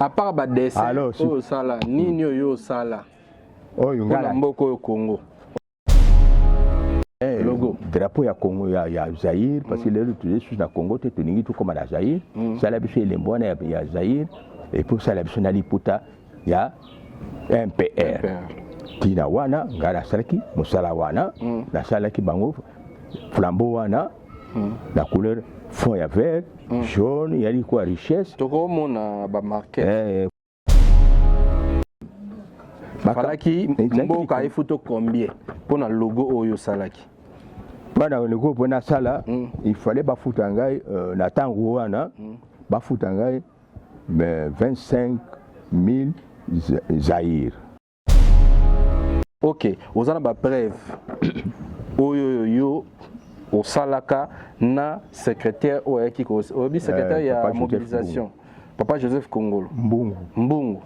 À part ba dessin au sala nini yo sala. Oh yungala mboko yo Congo. Logo drapeau ya Congo ya Zaïre parce que les autres sous na Congo te tuningi tout comme na Zaïre. Ça la biso le mbona ya Zaïre et pour ça la biso na liputa ya MPR. Tina wana ngala salaki musala wana na salaki bango flambeau wana la couleur fond ya vert jaune yali quoi richesse toko mona ba marqué falaki mboka ifuto combien pour na logo oyo salaki bana logo pour na sala il fallait ba futa ngai na tango wana ba futa ngai mais 25 000 Zaïre. Ok, vous avez une preuve. Oyo au salaka na secrétaire ou secrétaire il y a mobilisation. Papa Joseph Kongolo. Mbungu.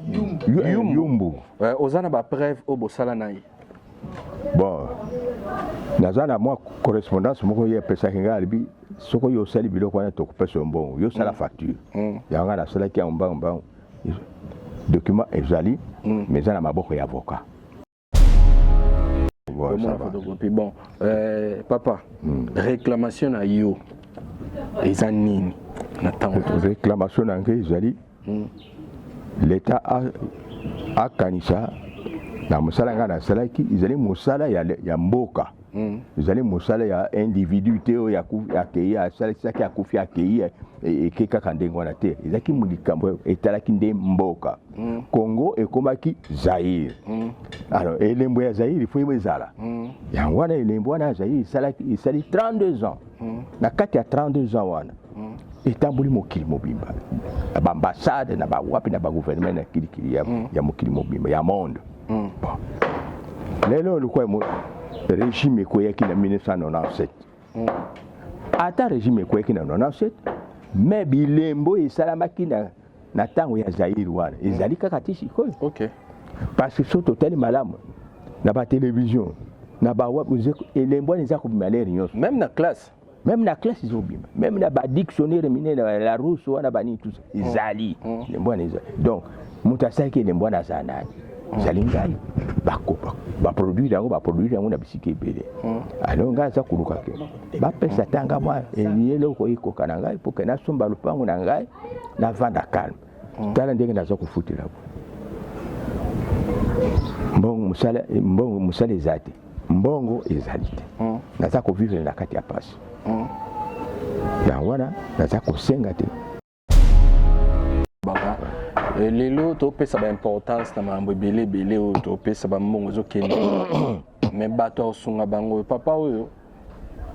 Yumbu. Vous avez une preuve au salanaï. Bon. Nazana moi correspondance moko ya pesa kinga alibi soko yo sali biloko na to pesa mbongo yo sala facture. Ya ngana sala ki mbanga document ezali mais ça na maboko ya avocat. Bon, papa, réclamation à yo, les années, réclamation à l'État a kanisa, na musala ngana salaki, ils allaient musala ya mboka, ils allaient musala ya individu teo ya kei ya salaki ya kufi ya kei et keka kandengo na te, ils aki mulikambo etalaki nde mboka. Congo et Komaki Zaïre. Alors, et l'embo ya Zaïre, il faut y zala. Yangwana et l'embo na Zaïre, il s'allie 32 ans. Na kati ya 32 ans wana. Etambuli mokili mobimba. Ba ambassade na ba wapi na ba gouvernement na kili ya mokili mobimba ya monde. Bon. Lelo le quoi régime ko yaki na 1997. Ata régime ko yaki na 97, mais bilembo et salamaki na tango ya Zaïre wana ezali kaka tisi koyo. OK. Parce que so total malamu na ba télévision na ba web elembo neza ko bimala réunion même na classe ils ont bima même na ba dictionnaire mine la russe wana bani tout ezali elembo neza donc mutasaki ke elembo na zanani ezali ngai ba produire yango na bisiki ebele alors nga za kuluka ke ba pesa tanga mwa elielo ko iko kana ngai pour que na somba lupango na ngai na vanda calme. Tala ndenge nazo kufutila mbongo musala ezate mbongo ezalite naza ko vivre na kati ya pasi ya wana naza ko senga te baba lelo to pesa ba importance na mambo belé o to pesa ba mbongo zo kende mais bato sunga bango papa oyo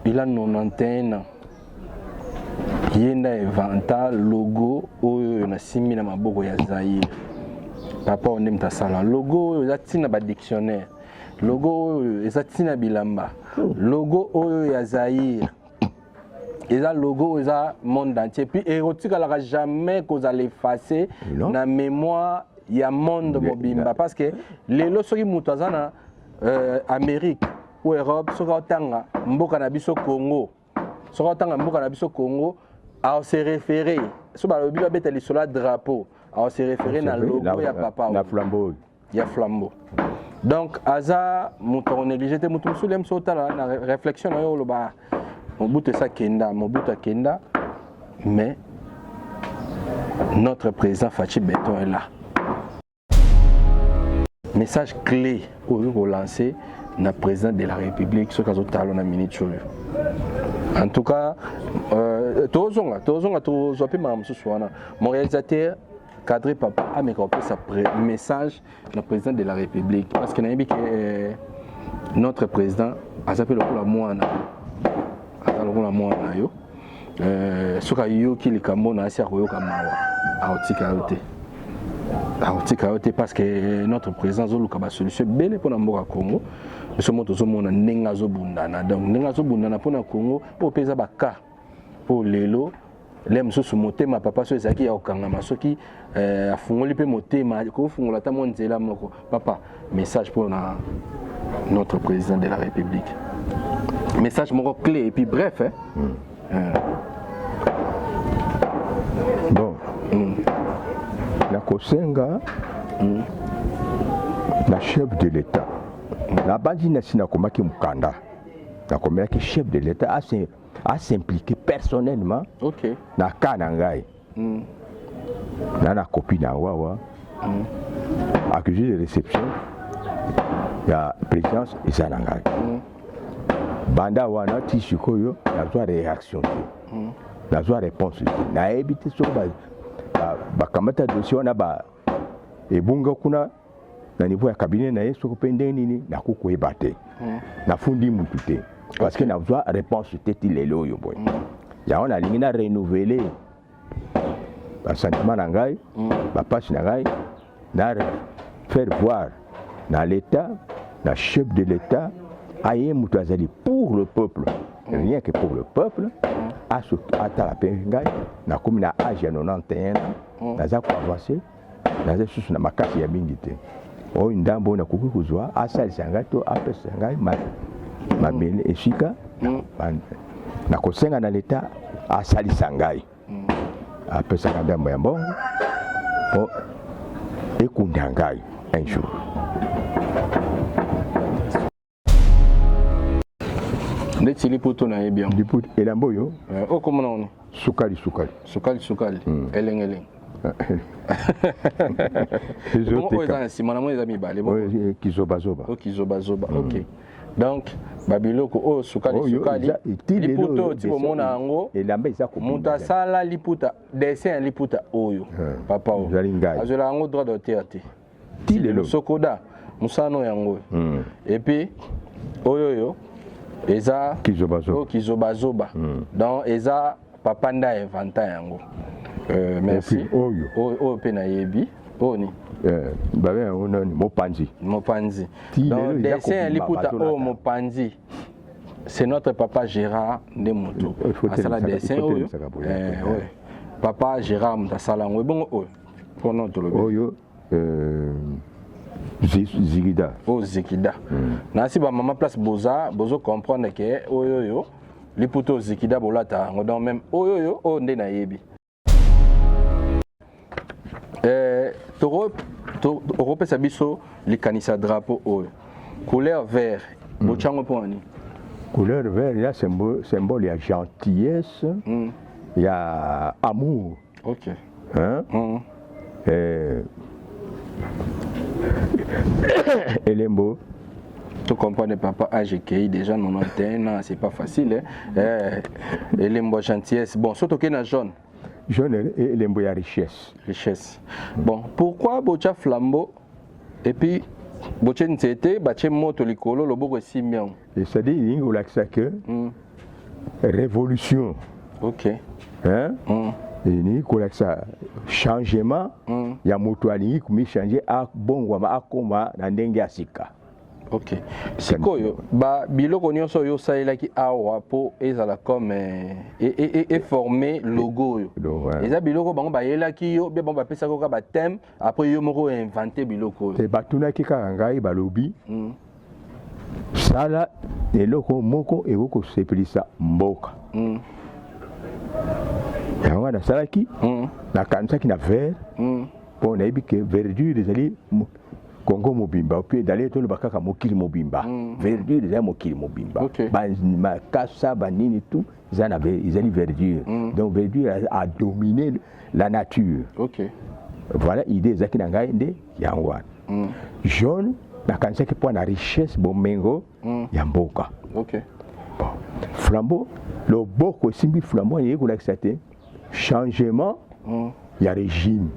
il a 91 ans. Yenda evanta logo oyo na simi na maboko ya Zaïre. Papa on aime ta sala logo oyo zatina ba dictionnaire. Logo oyo zatina bilamba. Logo oyo ya Zaïre. Eza logo eza monde entier puis érotique la jamais qu'on allait effacer na mémoire ya monde mobimba parce que les losoki mutazana Amérique ou Europe soka tanga mboka na biso Congo. Soka tanga mboka na biso Congo. Alors se référer, sur le bilan bête sur la drapeau, alors se référer dans le logo ya papa. La flambeau. Il y a flambeau. Donc Aza, mon négligé, mon tout sur l'aime sauter la réflexion là yo ba, mon bout de ça kenda, mon bout à kenda, mais notre président Fachi Beton est là. Message clé pour lancer le président de la République, ce qu'a dit talon na minute. En tout cas, mon réalisateur cadré papa a mis un message au président de la République parce que notre président a appelé le moine. Ce qui est parce que notre président a une solution belle pour le Congo. Nous sommes tous nengazo bundana donc nengazo bundana pour le Congo pour pesa baka pour lelo les mususu motema papa so ezaki ya okangama soki afungoli pe motema ko fungola ta monzela moko papa message pour notre président de la République message moko clé et puis bref bon la nakosenga na chef de l'État na bandi nasi nakomaki mukanda nakomelaki chef de l'État à s'impliquer personnellement na ka na ngai na copine na wawa accusé de réception ya présidence eza na ngai banda wana ti sikoyo nazwa réaction te nazwa réponse te nayebi te soki bakamata dossier wana ebunga kuna na niveau ya cabinet na ye soki mpe ndenge nini nakokoyeba te nafundi mutu te parce que nazwa réponse te ti lelo oyo boye yango nalingi na renouveler basentiment na ngai bapasi na ngai na faire voir na l'état na chef de l'état aye mutu azali pour le peuple rien que pour le peuple atala mpe ngai nakomi na age ya 91 ans naza koavance naza susu na makasi ya mingi te oyo ndambo oyo nakoki kozwa asalisa ngai to apesa ngai mabele esika nakosenga na leta asalisa ngai apesaka ndambo ya mbongo mpo ekunda ngai un jour. Ndeti liputo na yebi yango. Liputo elamba oyo okomona oni sukali eleng oyo eza na nsima na moi eza mibale kizobazoba ok donc babiloko oyo sukali liputa ti bomona yango moto asala liputa dessin ya liputa oyo papa oyo azwela yango droit d'auteur te sokoda mosano yango epuis oyo eza kizobazoba donc eza papa nda inventa yango merci oyo mpe nayebi oyo ni babe yango nani mopanzi donc dessin ya liputa oyo mopanzi c'est notre papa Gérard nde moto asala dessin oyo papa Gérard moto asala yango ebongo oyo mpona tolobi oyo Zikida. Oh Zikida. Nasi ba maman place bozo comprendre que oyoyo liputo Zikida bolata donc même oyoyo o nde na yebi. Europe sa biso likanisa drapeau oyo. Couleur vert. Bochango poni. Couleur vert ya symbole ya gentillesse, ya amour. OK. Hein? Elembo. Tu comprends, papa AGKI déjà 91 ans, c'est pas facile. Elembo gentillesse. Bon, surtout qu'il y a jaune. Jaune et elembo ya richesse. Bon, pourquoi bocha flambeau et puis bocha nzete, bache moto likolo loboko simian. Et ça dit il y a que révolution. OK. Hein? Ni kolakisa changement ya moto alingi kumi changer a bongwama akoma na ndenge ya sika. OK. Sikoyo ba biloko nyonso yo salelaki awa po ezala comme et former logo yo. Eza biloko bango bayelaki yo be bango bapesa ko ba thème après yo moko inventer biloko yo. Te batunaki kaka ngai balobi. Sala eloko moko ekoko sepelisa mboka. yango nasalaki nakanisaki na vert mpo nayebi ke verdure ezali Congo mobimba puis d'aller toloba kaka mokili mobimba verdure ezali mokili mobimba makasa banini tout ezali verdure donc verdure a dominé la nature. Voilà idée ezalaki na ngai nde yango wana jaune nakanisaki mpo na richesse bomengo ya mboka. Flambeau loboko esimbi flambeau yeye kolakisa te changement ya régime.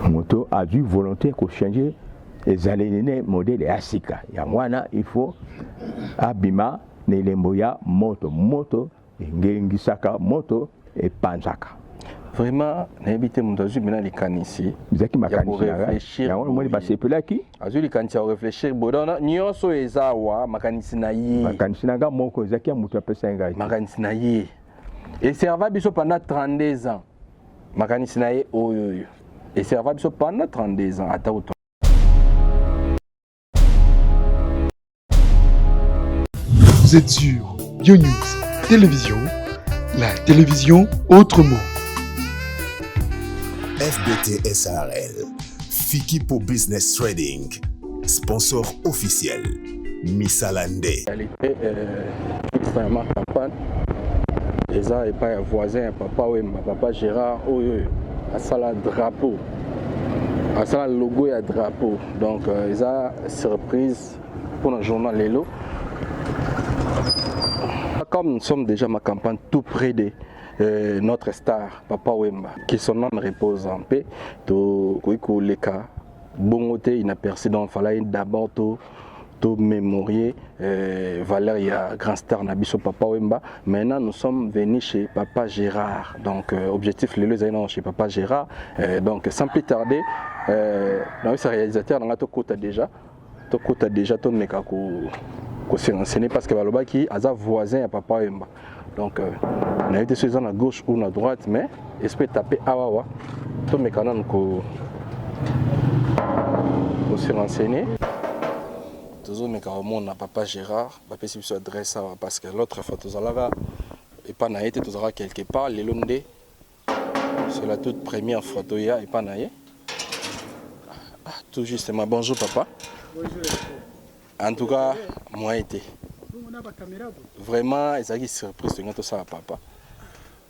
Moto a dû volonté ko changer ezalene modèle ya sika ya mwana il faut abima nelembo ya moto ngengisaka moto epanzaka. Vraiment n'habite mon dossier maintenant les canisi. Zaki makanisi ya on mo ba sepelaki azuli kanisi ya réfléchir bodona nyonso ezawa makanisi na yi makanisi na ga moko zaki ya mutu apesa ngai makanisi na yi et serva biso pendant 32 ans makanisi na yi oyoyo et serva biso pendant 32 ans ata autant. Vous êtes sur YoNews Télévision, la télévision autrement. FBT SARL, Fikipo Business Trading, sponsor officiel, Missalande. Réalité, extrêmement campagne. Et ça, et pas un voisin, papa, oui, papa Gérard, oui, à ça la drapeau. À ça le logo et à drapeau. Donc, ils ont surprise pour le journal Lelo. Comme nous sommes déjà ma campagne tout près de notre star, Papa Wemba, qui son âme repose en paix, tout les cas, bon côté inaperçu, donc il fallait d'abord tout mémorier Valérie, grand star Nabiso Papa Wemba. Maintenant nous sommes venus chez Papa Gérard, donc objectif les chez Papa Gérard, donc sans plus tarder, ce réalisateur dans côté déjà tout meka ko se renseigner parce que baloba qui a voisin à Papa Wemba. Donc on a été sur à gauche ou à droite, mais esprit taper awawa tout meka nan ko se renseigner. Toujours meka au monde na Papa Gérard, ba pesi biso adresse parce que l'autre fois tous là et pas na été tous quelque part les londé. C'est la toute première photo ya et pas na tout justement. Bonjour papa. Bonjour. En tout cas, moi été. Vraiment, ils ont surprise de tout ça papa.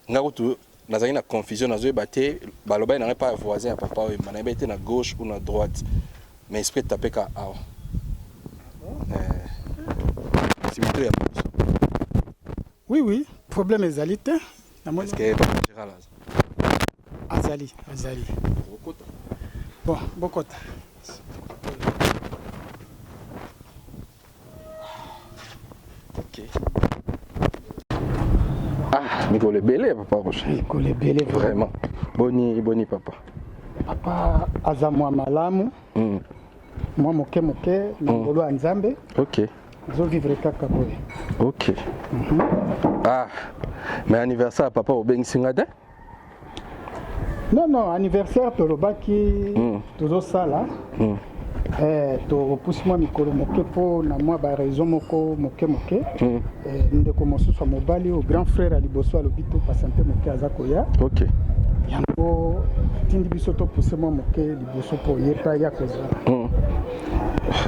Ngarutu, nous avons une confusion, nous avons battu, baloba n'avait pas voisin à papa, on avait été à gauche ou à droite, mais esprit tapé qu'à awa. Oui, oui, problème est zalité. Est-ce que papa Gérard là? Azali. Bon, beaucoup. Ok. Ah, mais qu'on est belé, papa Rocher. Qu'on est belé, vraiment. Boni, papa. Papa, Azamwa Malamu. Moi, moke, Nangolo Anzambe. Ok. Je vivrai Kakaboye. Ok. Ah, mais anniversaire à papa au Beng Singade? Non, anniversaire pour le Baki, toujours ça là. Tu repousses moi mikolo moke po na moi ba raison moko moke nous commençons sur mobali au grand frère à liboso à l'hôpital patienté moke azakoya. OK. Yango tindi biso to pousser moi moke liboso po yeta ya koza.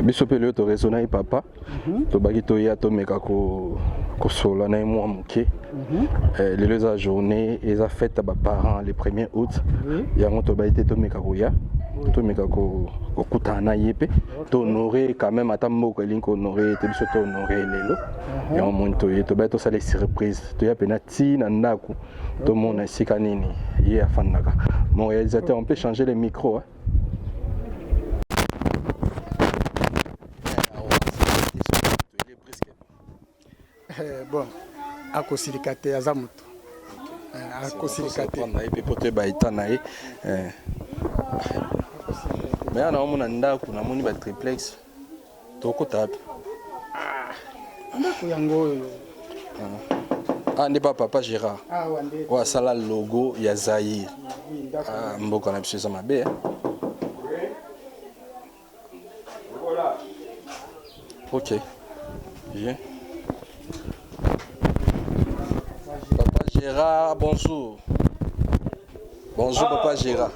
Biso pe le to raisonner papa. To bagi to ya to meka ko sola na moi moke. Les deux journée et ça fête à parents le 1er août. Yango to ba été to meka ko ya. To meka ko kutana yepe to honorer quand même ata moko elinko honorer te biso to honorer lelo ya monto yeto ba to sala surprise to ya penati na ndako to mona sika nini ye afandaka. Mon réalisateur, on peut changer les micros hein? Bon akosilikate azamuto akosilikate na yepe pote ba itana mais on a mon ndako na moni ba triplex toko tape ndako yango n'est pas papa Gérard wande wa sala logo ya Zaïre mboka na biso za mabe OK bien papa Gérard bonjour papa Gérard.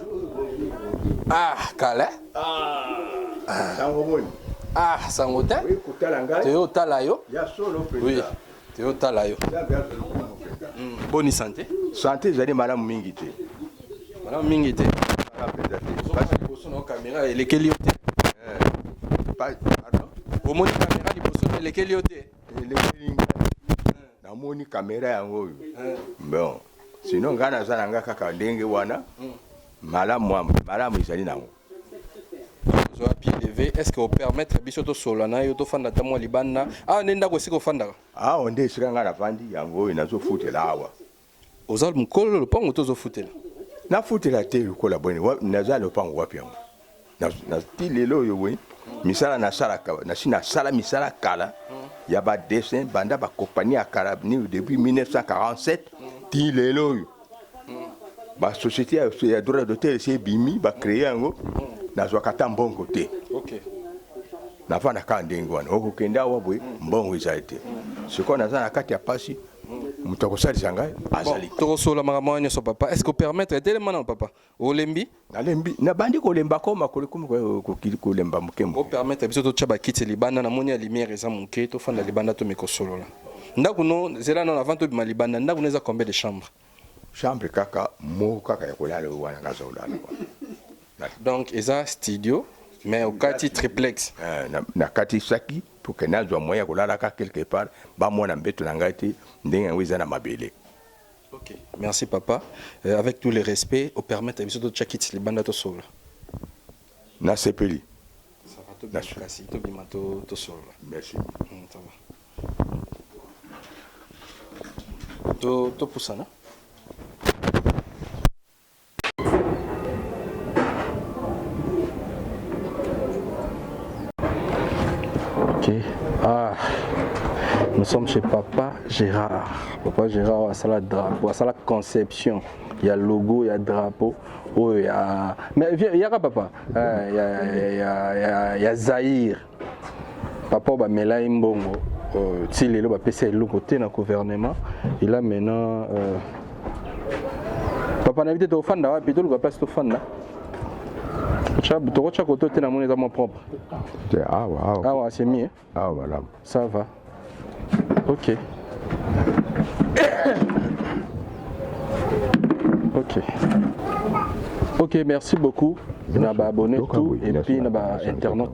Ah, Kale? Sangote? Oui, Koutalanga. Théo Talayo? Oui, Oui, Théo Talayo. Bonne santé? santé ezali malamu mingi te. Madame Mingite. Caméra et lesquels yote? Pardon? Au moins, caméra, les lesquels yote? namoni kamera yango oyo bon sinon ngai naza na nga kaka ndenge wana malamu ezali nango Zoa pied levé, est-ce que vous permettre biso to solana yo to fanda tamwa libanda nenda ko siko fanda awa nde esika ngai navandi yango oyo nazofutela awa ozal mukolo lopango to zofutela nafutela te lokola boni naza lopango wapi yango nati lelo oyo boye misala nasala misala kala ya ba dessin banda ba compagnie à Carabini depuis 1947 ti lelo oyo ba société ya droit d'auteur c'est bimi ba créer yango nazwa kata mbongo te. OK. Nafana ka ndenge wana okokenda awa boye mbongo eza te sikoyo naza na kati ya pasi moto akosalisa ngai azali tokosola makambo wana nyonso papa est ce que permettre etelema na papa olembi nalembi nabandi kolemba koma kokili kolemba mokembo opermettre biso totya bakiti libanda namoni ya lumière eza moke tofanda libanda tomikosolola ndako no zela nano avant tobima libanda ndako no eza combien de chambre kaka moko kaka ya kolala wana ngazolala donc eza studio mais okati triplex na kati saki pour que nazwa moyen ya kolala ka quelque part bamona mbeto na ngai te ndenge yango eza na mabele. Ok, merci papa. Avec tous les respects, au permettre à biso tchakiti libanda to sola. Na sepeli. Ça va to kasi to bimato to sola. Merci. Ça va. To pusana. Ok. Ah. Nous sommes chez Papa Gérard. Papa Gérard a la drapeau, a la conception. Il y a le logo, il y a le drapeau. Oh, il y a... Mais il y a papa. Il y a Zahir. Papa va mettre Mbongo. Il va passer le côté dans le gouvernement. Il a maintenant. Papa n'a invité au fan là, puis tout le place au fan là. Tu as côté de mon mon propre. Ah ouais, c'est mieux. Ah voilà. Ça va. Ok. Ok. Ok, merci beaucoup. On a abonné tout et puis on a internet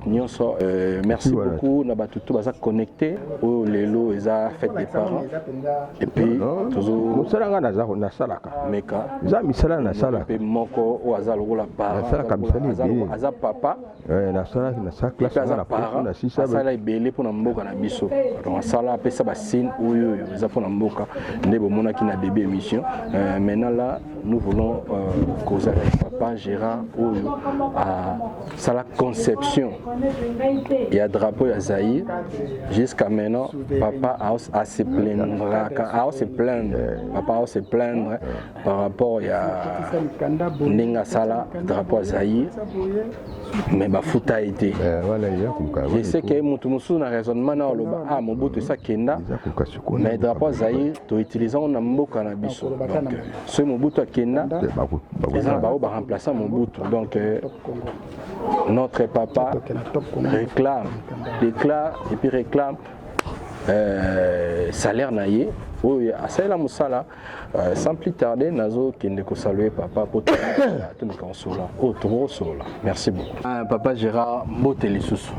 merci beaucoup. On a tout ça connecté. Oh les lots ils a fait des parents. Et puis toujours. Musala na salaka. Meka. Za misala na salaka. Et moko o azal rola parent. Azal papa. Na salaka na classe na parent na sisa. Sala ibele pour na mboka na biso. Donc sala pesa ba signe oyo za pour na mboka. Ndebo mona ki na début émission. Maintenant là nous voulons causer avec Papa Gérard oyo à la conception. Il y a drapeau, il y a Zahir. Jusqu'à maintenant, papa a se plaindre. Papa a se plaindre par rapport à Ninga Sala, drapeau à Zahir. Mais ma fouta a été. Je sais qu'il y a un raisonnement dans le bas. Ah, mon bout de ça kenda. Mais drapeau à Zahir, tu utilises un ambo cannabis. Donc, ce mon bout à kenda, les gens vont remplacer mon bout. Donc, notre papa réclame, déclare et puis réclame salaire naïe. Oui, ça la musala. Sans plus tarder, nazo qui ne saluer papa pour tout le consola. Oh, trop sola. Merci beaucoup. Papa Gérard, mbote les sous.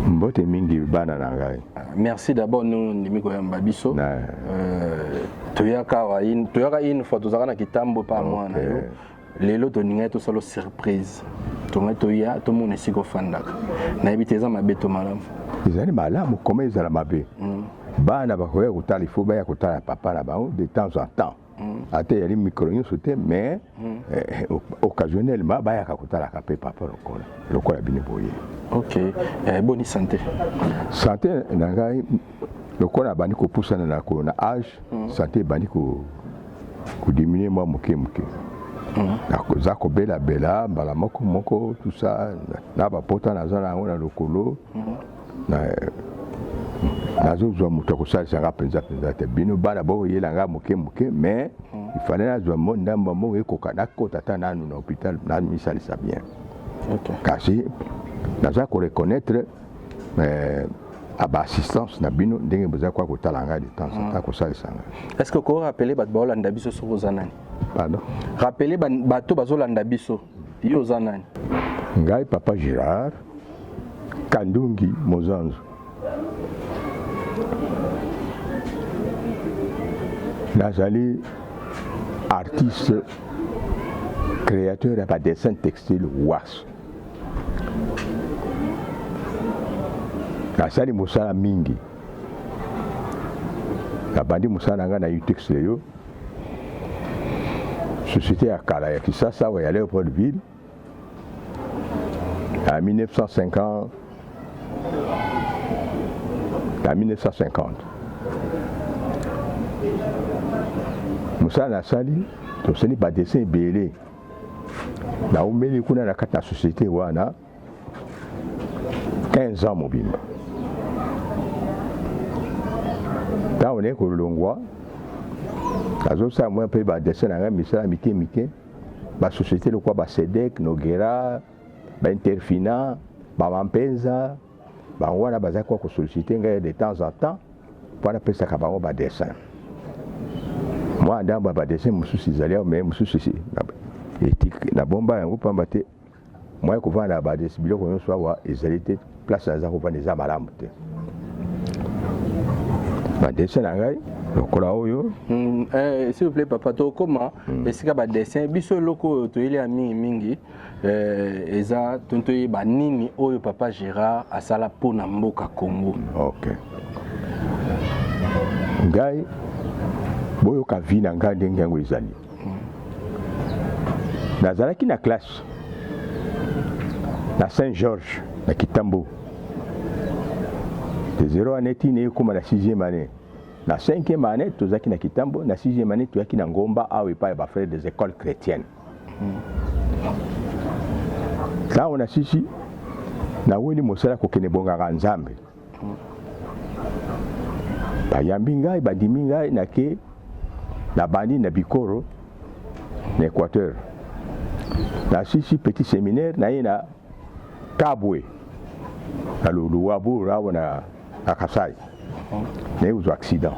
Mbote mingi bana nangai. Merci d'abord nous nimiko ya mbabiso. Toyaka une fois tozaka kitambo pa mwana yo. Lelo toninga to solo surprise. Tonga toya to mona siko fandaka. Na ebiteza mabeto malamu. Ezali malamu comment ezala mabe. Bana bakoya kutala ifo baya kutala papa na bao de temps en temps. Ate yali micro nyonso te mais occasionnellement baya kutala kape papa lokola bine boye. OK. Bonne santé. Santé nangai lokola bani ko pusana na ko na âge, santé bani ko diminuer moi moke. Za ko bela mbala moko tout ça na ba pota na zana ngona lokolo na nazo moto ko salisa penza te bino bana bo yelanga moke mais il fallait nazo monda mbamo ekoka na kota tana na hôpital na misalisa bien. OK. Kasi nazo ko reconnaître assistance na bino ndenge boza kwa ko talanga de temps ça ko salisa. Est-ce que vous rappelez bat bolanda biso sur zanani? Pardon. Rappelez bato bazolanda biso yo zanani. Ngai Papa Gérard Kandungi Mozanzo. Nazali artiste créateur de dessin textile wax. Nazali musala mingi. Nabandi musala nga na textile yo. Société à Kala, qui ça va y aller au Léopoldville en 1950. En 1950. Moussa Nassali, tout ce n'est pas dessin belé. Là où il y a la société, 15 ans mobile. Là on est au Longwa. nazosala mwa mpe badessin na ngai misala mike mike basociété lokwa basedek nogera bainterfina bamampenza bango wana bazali kwa kosollicite ngai de temps en temps mpona apesaka bango badessin mwa ndambo badessin mosusu ezali awa me mosusu nabomba yango pamba te mwa kovanda badessin biloko nyonso awa ezali te place naza kovanda eza malamu te badessin na ngai lokola oyo s'il vous plaît papa tokoma esika badessin biso eloko oyo toyeli ya mingi eza toyeba nini oyo papa Gérard asala mpona mboka Congo. Ok, ngai boyoka vi na ngai ndenge yango ezali nazalaki na classe na Saint-Georges na Kitambo de 0 année tine ekoma na 6e année na 5e année tozaki na Kitambo na 6e année toyaki na Ngomba awa epai ya bafrère des écoles chrétiennes ntango na sisi naweli mosala kokende bongaka Nzambe bayambi ngai bandimi ngai nake na bandi na Bikoro na Équateur na sisi petit séminaire naye na Kabwe na Luwabu rawo na Kasai naye uzwa accident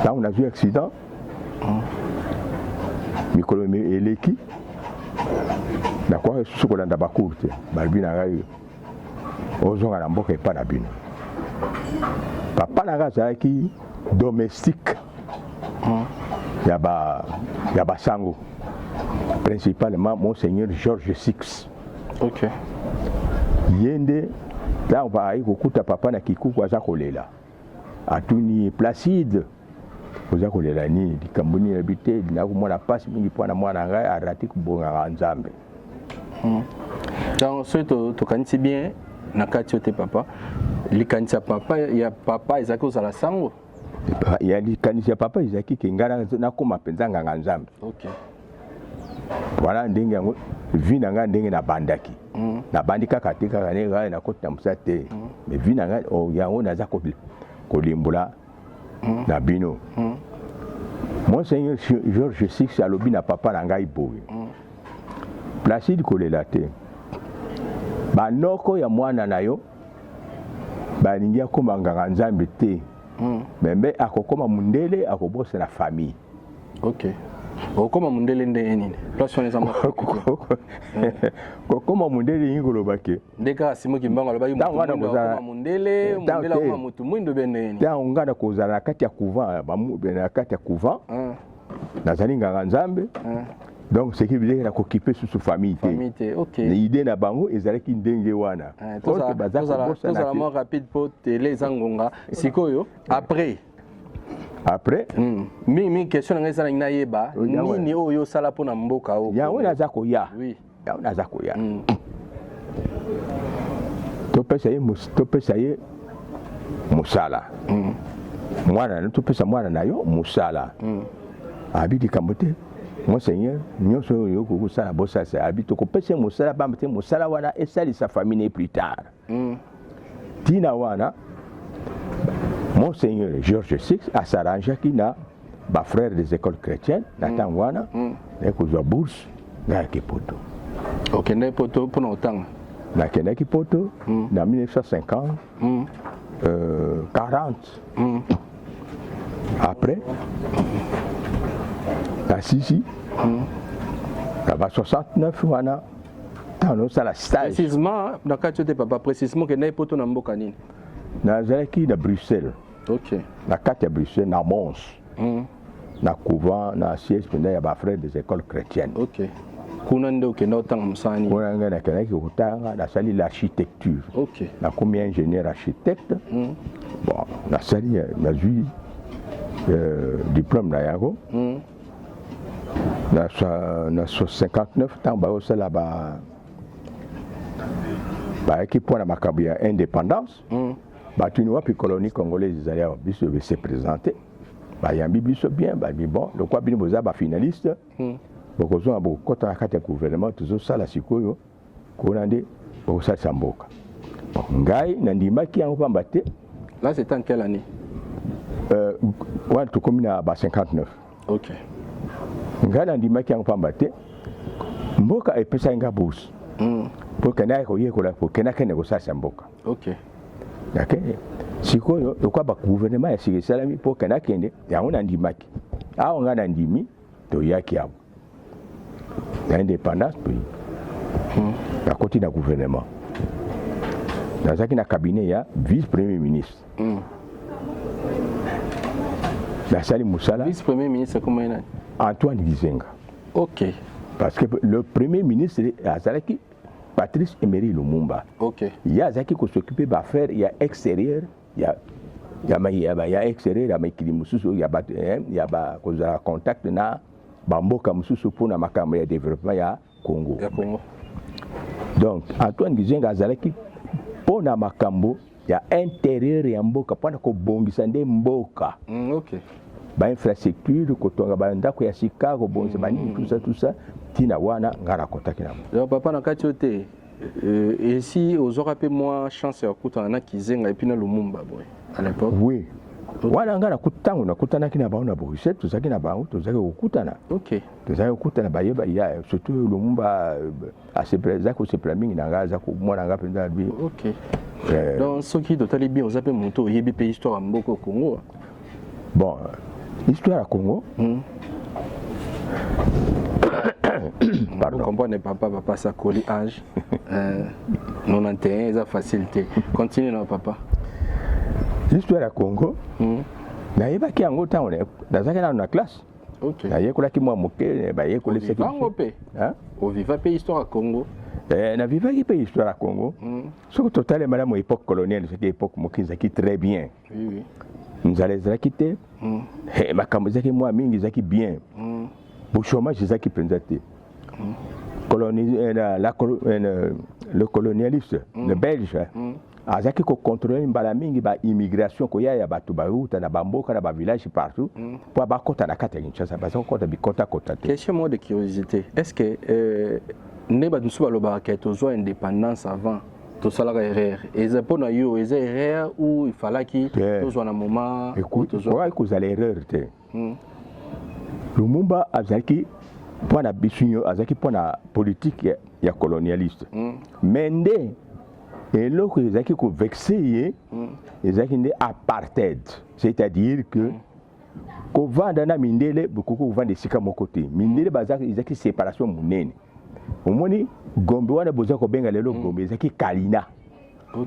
ntango nazwi accident mikolo eleki nakwaka susu kolanda bacour te balobi na ngai ozonga na mboka epai na bino papa na ngai azalaki domestique ya basango principalement monseigneur Georges Six. Ok. Ye nde ntango baai kokuta papa na kikuku aza kolela atuni Placide oza kolela nini likambo nini nayebi te nakomona mpasi mingi mpo na mwana ngai arati kobongaka Nzambe. Donc soki tokanisi bien na kati oyo te papa likanisi ya papa ezalaki kozala sango ya likanisi ya papa ezalaki ke ngai nakoma mpenza nganga Nzambe. Ok. Voilà ndenge yango vi na ngai ndenge nabandaki nabandi kaka te kaka ndenge ngai nakoti na mosala te mais vi na ngai yango naza kolimbola na bino. Monseigneur Georges Six alobi na papa na ngai boye Placide kolela te banoko ya mwana na yo balingi akoma nganga Nzambe te membe akokoma mundele akobosa na famille. Ok. Okoma mundele ndenge nini place wana ezama kokoma mundele yingoloba ke ndeka Simon Kimbangu alobaki okoma mundele akoma mutu mwindo bende nini ntango ngana kozala na kati ya couvent na kati ya couvent nazali nganga Nzambe donc ce qui veut dire nakokipe susu famille te. Ok. Idée na bango ezalaki ndenge wana tozala mwa rapide po tele eza ngonga sikoyo après mingi question na ngai ezala ngi nayeba nini oyo osala mpona mboka oyo yango naza koya yango naza koya topesa ye mosala mwana topesa mwana na yo mosala abi likambo te monseigneur nyonso oyo okosala bosasa abi tokopesa ye mosala bamba te mosala wana esalisa famille ne plus tard tina wana Monseigneur Georges Six s'arrangeaki na bafrère des écoles chrétiennes na ntango wana nakozwa bourse ngayaki poto. Okende poto mpona otanga nakendaki poto na 1950 40 après na sisi na ba 69 wana ntango nosala stage précisément na kati oyo te papa précisément okendaki poto na mboka nini nazalaki na Bruxelles. Ok. Na kati ya Bruxelles na Mons na couvent na siège penda ya bafrère des écoles chrétiennes. Ok. Kuna nde okenda otanga mosala nini kuna ngai nakendaki kotanga nasali l'architecture. Ok. nakomi ingénieur architecte bon nasali nazwi diplôme na yango na 59 ntango bayosala bayaki mpona makambo ya indépendance batuni wapi colonie congolaise ezali awa biso bese présenté bayambi biso bien babi bon lokwa bino boza bafinaliste bokozonga bokota na kati ya gouvernement tozosala sikoyo kuna nde bokosalisa mboka ngai nandimaki yango pamba te. Là c'est en quelle année wana tokomi na ba 59. Ok. Ngai nandimaki yango pamba te mboka epesaki nga bourse po kende koyekola po kende akende kosalisa mboka. Ok. Sikoyo lokwa bagouvernement ya sika esalami mpo kende akende yango nandimaki awa ngai nandimi toyaki awa na indépendance toyi nakoti na gouvernement nazalaki na cabinet ya vice premier ministre nasali mosala Vice premier ministre comment il Antoine Gizenga. Ok. Parce que le premier ministre azalaki Patrice Emery Lumumba. Ok. Il a zaki ko s'occuper ba faire il y a extérieur, il y a extérieur ya makili mususu ya ba ko za contact na bamboka mususu pour na makambo ya développement ya Congo. Ya Congo. Donc Antoine Gizenga azalaki pour na makambo ya intérieur ya mboka pour ko bongisa nde mboka. Ok. Ba infrastructure kotonga ba ndako ya sika ko bongisa ba tout ça tina wana ngara kotaki na. Donc papa na kati ote et si aux aura peu moi chance ya kuta na Kizenga et puis na Lumumba boy à l'époque. Oui. Wana ngara kutango na kutana kina ba na Bruxelles tozaki na bango tozaki kokutana. Ok. Tozaki kokutana ba yeba ya surtout Lumumba a se présenter ko se planning na ngaza ko mwana nga penza bi. Ok. Donc ce qui totali bien aux appels moto yebi pays histoire mboko Congo. Bon, histoire à Congo. Pardon. Vous comprenez papa ça colle âge. 91 ça facilité. Continue non papa. L'histoire à Congo. Na yeba ki yango tango na na classe. OK. Na yekola ki mwa moke ba yekola c'est qui. Hein? Au viva pays histoire à Congo. Na viva ki pays histoire à Congo. Ce que total madame époque coloniale, c'était époque mokizaki très bien. Oui oui. Nous allons quitté. Makambo zaki mwa mingi zaki bien. Pour chômage zaki présenté. Le colonialiste, le belge, azaki ko contrôler mbala mingi ba immigration ko ya batu ba ruta na bamboka na ba village partout pour ba kota na kata Kinshasa ba kota bi kota. Question mot de curiosité. Est-ce que ne ba nsuba lo ba ka tozo indépendance avant to sala erreur et c'est pour na yo et erreur où il fallait qu'il tozo na moment écoute quoi que vous allez erreur te Lumumba azaki pour na bisunyo azaki pour na politique ya colonialiste mende et là que ezaki ko vexer ezaki nde apartheid, c'est-à-dire que ko vanda na mindele beaucoup ko vanda sika mokote mindele bazaki ezaki séparation munene omoni Gombe wana boza ko benga lelo Gombe ezaki Kalina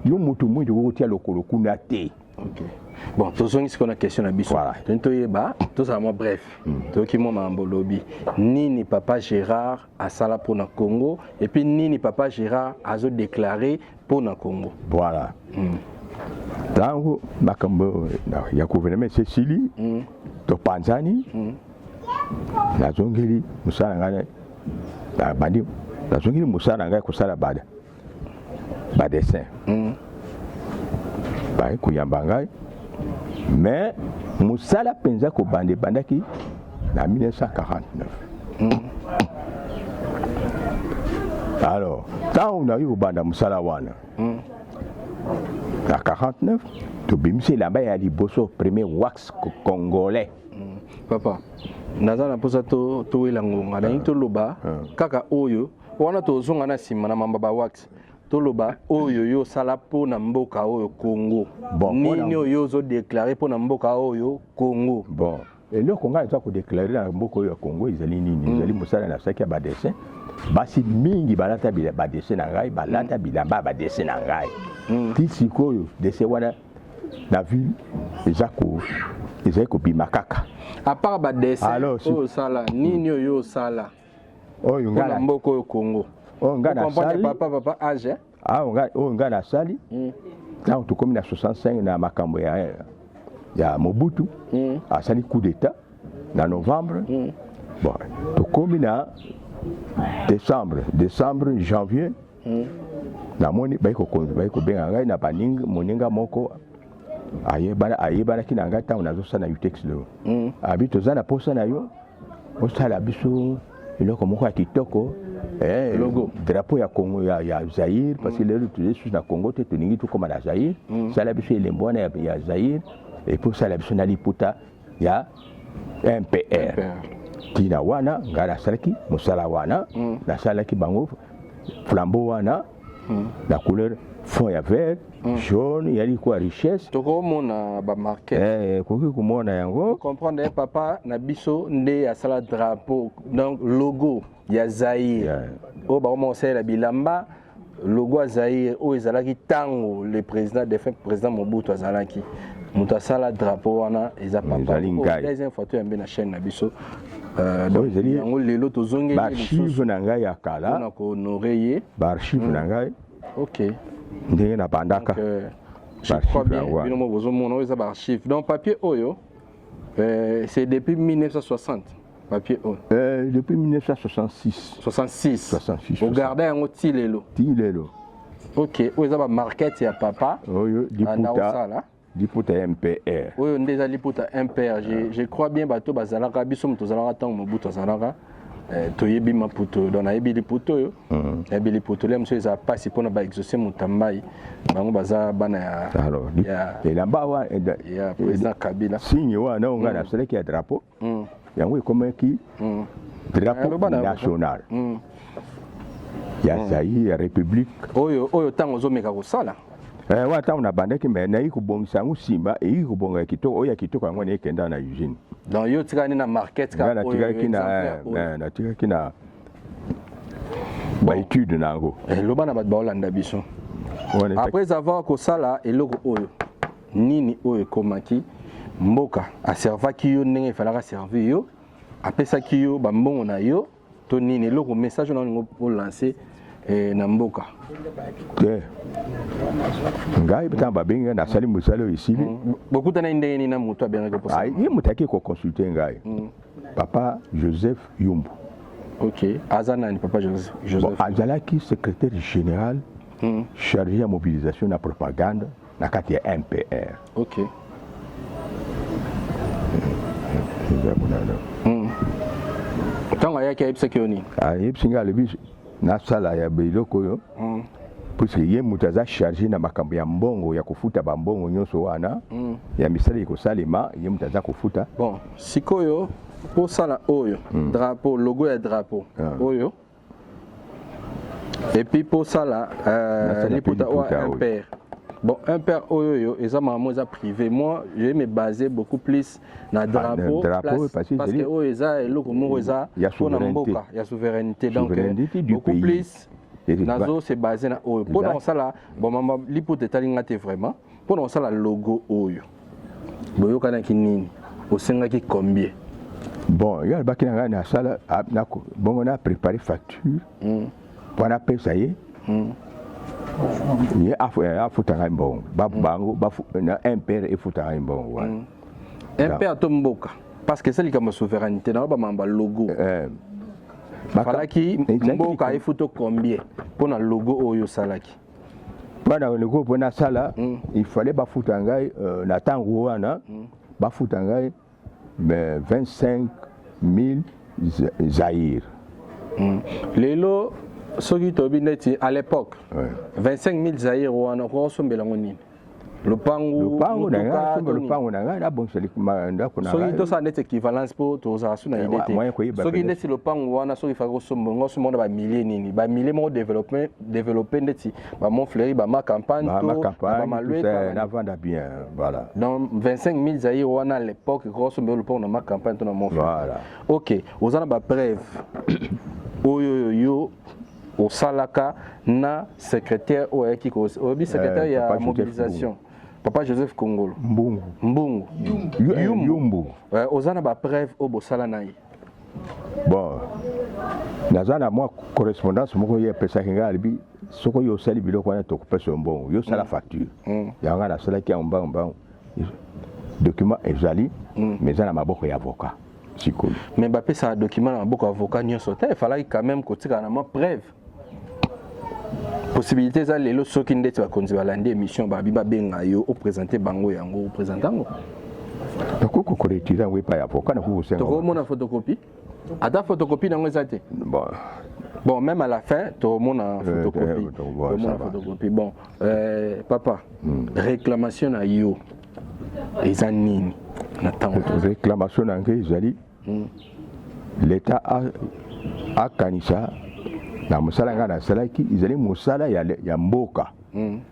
yo mutu mwindi ko tia lokolo kuna te. OK. Bon, tous ceux qui ont une question à biso. Voilà. Tout ça bref. Tout qui m'a lobby. Ni papa Gérard à Sala pour le Congo et puis ni papa Gérard a déclaré pour le Congo. Voilà. Tango makambo ya gouvernement Cécilie to Panzani na zongeli musala ngana na bandi na zongeli musala ngana ko sala bada ba dessin ba kuyamba ngai mais musala penza ko bande bandaki na 1949. Alors tant on a eu au banda musala wana na 49 to bimisi là-bas ya liboso premier wax congolais. Papa nazana posa to welangonga na to loba kaka oyo wana to zonga na sima na mamba ba wax to loba oyo yo sala po na mboka oyo Congo. Bon, nini oyo zo déclarer po na mboka oyo Congo. Bon, et le Congo a ko déclarer na mboka oyo Congo izali nini izali musala na saki ba dessin basi mingi balata bila ba dessin na ngai balata bila ba dessin na ngai ti sikoyo dessin wana na ville ezako bimakaka à part ba dessin oyo sala nini oyo sala oyo ngala mboka oyo Congo. Oh ngana sali papa âge ngana sali quand tu comme na 65 na makambo ya Mobutu asali coup d'état na novembre bon tu comme na décembre janvier na moni baiko benga ngai na baninga moninga moko ayebana kina ngai tango nazosala UTEX lo abi tozana posa na yo osala biso eloko moko ya kitoko logo drapeau ya Congo ya Zaïre parce que les autres sous na Congo te toningi tout comme na Zaïre sala biso elembo na ya Zaïre Et pour ça, la biso na liputa ya MPR. Tina wana ngara salaki musala wana na salaki bango flambeau wana la couleur fond ya vert jaune yali quoi richesse toko mona ba marquette koki komona yango comprendre papa na biso nde ya sala drapeau donc logo ya Zaïre o ba mo sala bilamba logo ya Zaïre o ezalaki tango le président défunt président Mobutu azalaki mutu asala drapeau wana eza papa deuxième photo ya mbe na chaîne na biso donc yango lelo tozongi archive na ngai ya kala na ko honorer ye archive na ngai OK ndenge na bandaka je crois bien bino mo bozomona oyo eza ba archive donc papier oyo c'est depuis 1960 papier oyo depuis 1966 66 ogarda yango ti lelo OK oyo eza ba marquette ya papa oyo liputa MPR oyo nde eza liputa MPR je crois bien bato bazalaka biso moto azalaka ntango Mobutu azalaka toyebi maputo donc nayebi liputa oyo nayebi liputa le mosu eza pasi mpona baexauce motambai bango baza bana ya président Kabila signe wana onga nasalaki ya drapeau yango ekomaki drapeau national ya Zaïre ya république oyo ntango ozomeka kosala wa ntango nabandaki me nayi kobongisa yango nsima eyiki kobonga kitoko oyo ya kitoko yango naekenda na usine donc yo tikani na market natikaki na baétude na yango loba na bato baolanda biso après avoir kosala eloko oyo nini oyo ekomaki mboka aservaki yo ndenge efalaka servir yo apesaki yo bambongo na yo to nini eloko message na olingo olancer na mboka ngai ntango babengi nasali mosala oyo esili bokutana ndenge nini na moto abengaki posa ye moto aki koconsulte ngai papa Joseph Yumbu aza nani papa Joseph azalaki secrétaire général chargé ya mobilisation na propagande na kati ya MPR ntango ayaki ayebisaki yo nini ayebisi ngai alobi nasala ya biloko oyo puisque ye moto aza chargé na makambo ya mbongo ya kofuta bambongo nyonso wana ya misala ekosalema ye moto aza kofuta bon sikoyo posala oyo drapeau logo ya drapeau oyo et puis posala liputa oyo MPR bon MPR oyo eza mamo eza privé moi je vais me baser beaucoup plus na drapeau parce que oyo eza eloko moko eza mpona mboka ya souveraineté donc beaucoup plus nazo se baser na oyo mpona kosala bon mama liputa etalinga te vraiment mpona kosala logo oyo boyokanaki nini osengaki combien bon yo alobaki na ngai nasala bongo na préparé facture mpo napesa ye ye afuta ngai mbongo bango na MPR efuta ngai mbongo wana MPR to mboka parce que c'est likambo souveraineté na bamamba logo falaki mboka efuta combien mpona logo oyo osalaki mpona logo mpo nasala il fallait bafuta ngai na ntango wana bafuta ngai 25 000 Zaïre lelo soki tobi neti à l'époque 25 000 Zaïre wana kosombela ngo nini lupango na ngai nabongisa ndako na soki tosala neti équivalence mpo tozala su na ide te soki neti lupango wana soki faka kosomba na bamilie nini bamilie moko développe neti bamontfleuri bamacampagne bamalweta navanda bien voilà donc 25 000 Zaïre wana à l'époque kosombela lupango na macampagne to na montfleuri ok oza na bapreuve oyo yo osalaka na secrétaire oyaki oyebi secrétaire ya mobilisation papa Joseph Kongolo Mbungu Yumbu oza na bapreuve oyo bosala na ye bon naza na mwa correspondance moko ye apesaki ngai alibi soki oyo osali biloko wana tokopesa mbongo yo osala facture yango ngai nasalaki yango mbango document ezali mais eza na maboko ya avocat sikoyo mais bapesaka document na maboko ya avocat nyonso te efalaki quand même kotikala na mwa preuve possibilité za lelo soki ndeti bakonzi balandi émission babi babenga yo oprésenter bango yango oprésente yango nakoki koretira yango epai ya avocat nakoki kosenga tokomona photocopie ata photocopie nango eza te bon même à la fin tokomona photocopie bon papa réclamation na yo eza nini na ntango réclamation na ngai ezali l'état akanisa na mosala ngai nasalaki ezali mosala ya mboka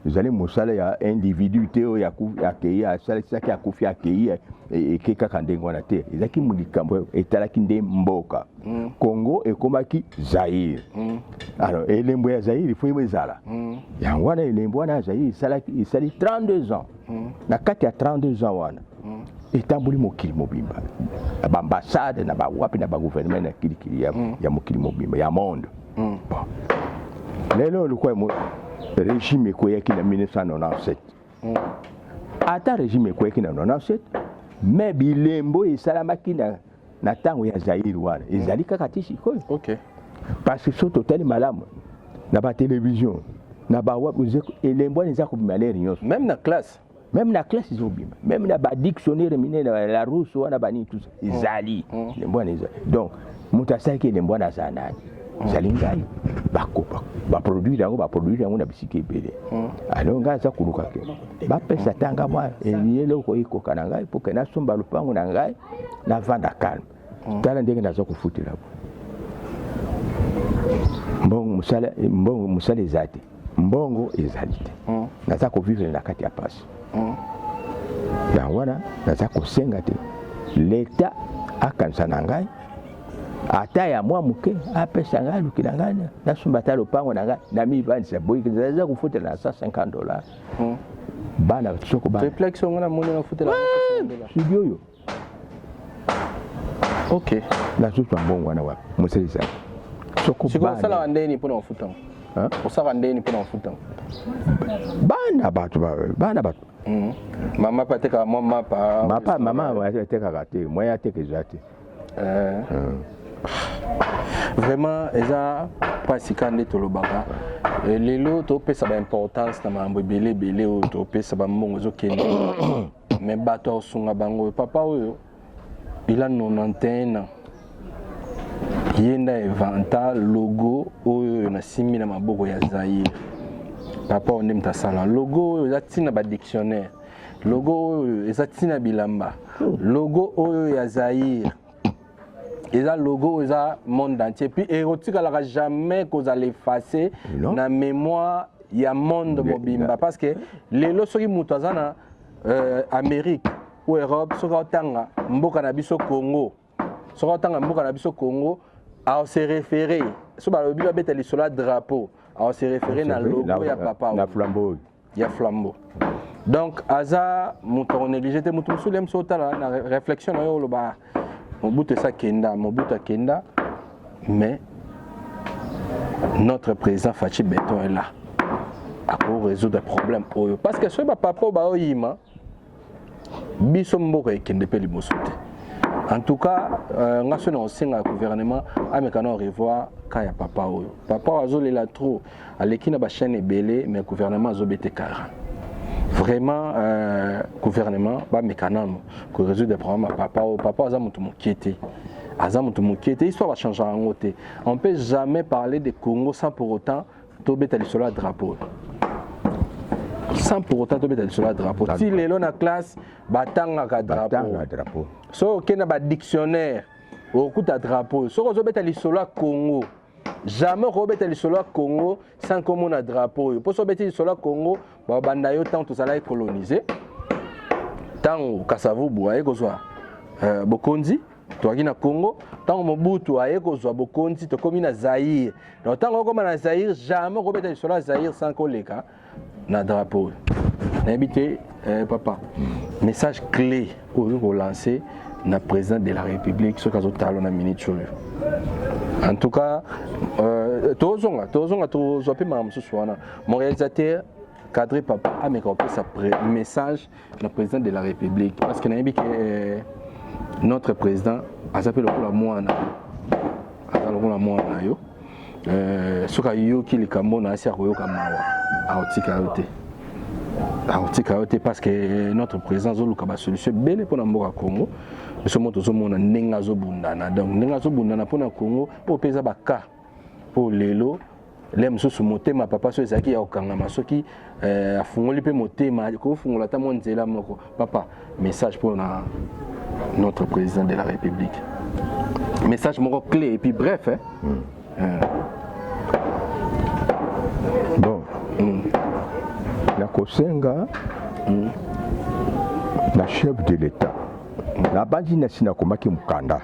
ezali mosala ya individu te oyo akei asalisaki akufi akei eke kaka ndenge wana te ezalaki likambo etalaki nde mboka Congo ekomaki Zaïre alors elembo ya Zaïre ifo ezala yango wana elembo wana ya Zaïre esali 32 ans na kati ya 32 ans wana etamboli mokili mobimba baambassade na bawapi na bagouvernement na kilikili ya mokili mobimba ya monde bon lelo olikuwa régime ekweyaki na 1997 ata régime ekweyaki na 97 mais bilembo esalamaki na ntango ya Zaïre wana ezali kaka ti sikoyo parce que so totali malamu na batelevizio na bawapi elembo wana eza kobima lere nyonso même na classe ils ont bien. Même dans le dictionnaire, la rousse, on a banni tout ça. Zali. Donc, Moutasaki, les moines à Zanani. Zalingai. Va produire, on a psyché bébé. Alors, on a ça pour le Bapé Satanga, moi, et il est là où il y pour que nous sommes le pan, on a un la vente à calme. Talent de Nazo foutu là. Bon, Moussale Zati. Mbongo ezalite. Naza ko vivre na kati ya pasi. Ya wana naza ko senga te. L'État akanisa na ngai ata ya mwa muke apesa ngai lukila ngai na sumbata lopango na ngai na mibandisa boyi naza ko futela na $150. Bana soko bana. Réflexion ngana moni na futela $150. Sibioyo. OK. Na susu mbongo wana wapi? Muselisa. Soko bana. Siko sala ndeni mpona futanga. Osaka ndeni mpona mfuta bana bato mama pateka mama atekaka te moya atekeza te vraiment eza pasika nde tolobaka lelo topesa baimportance na makambo ebele oyo topesa bambongo ezokende me bato aosunga bango papa oyo ila 91 ans yenda evanta logo oyo na simi na maboko ya Zaïre papa onde mtasala logo oyo eza tina ba dictionnaire logo oyo eza tina bilamba logo oyo ya Zaïre eza logo eza monde entier puis erotikalaka jamais kozala effacer na mémoire ya monde mobimba parce que lelo soki mutu aza na Amérique ou Europe soki otanga mboka na biso Congo soki otanga mboka na biso Congo a se référer so ba lobi ba beta lisolo drapeau a se référer na logo ya papa na flambeau ya flambeau donc aza muto négligé te muto sulem sotala na réflexion na yo loba mobutu sa kenda mobutu kenda mais notre président Fachi Beton est là pour résoudre des problèmes pour eux parce que ce papa ba oyima biso mboka ekende pe liboso te. En tout cas, nous avons aussi un gouvernement qui a revoir Kaya Papa. Papa a trop. À l'équipe de la chaîne belé, mais le gouvernement a été carré. Vraiment, le gouvernement a résoudre des problèmes. Papa a été inquiété. L'histoire va changer en côté. On ne peut jamais parler de Congo sans pour autant tomber sur le drapeau. Sans pour autant tomber sur le drapeau. Si les gens en classe, batanga drapeau. So kena ba dictionnaire au coup de drapeau. So ko beta lisolo Congo. Jamais ko beta lisolo Congo sans comme on a drapeau. Pour so beta lisolo Congo, ba banda yo tant tout ça là colonisé. Tant Kasavu boye ko zo Bokonzi, to na Congo, tant Mobutu aye ko zo Bokonzi to komi na Zaïre. Donc tant ko na Zaïre, jamais ko beta lisolo Zaïre sans koleka na drapeau. N'habité papa. Message clé pour lancer le président de la République ce que talon na minute. En tout cas, mon réalisateur cadré papa a mis sa message le président de la République parce que notre président a s'appelé le moana. La moana yo. Ce que yo qui le Cameroun a servi comme mawa a otikaote. Parce que notre président a solution belle pour le Congo. Nous sommes tous Nengazo Bundana. Donc, Nengazo Bundana pour le Congo, pour Pesa Baka, pour Lelo, les mosusu motema papa so ezaki ya okangama soki afungoli pe motema ko fungola ta monzela moko papa message pour notre président de la République message moko clé et puis bref bon na kosenga na chef de l'État na bandi na sina komaki mukanda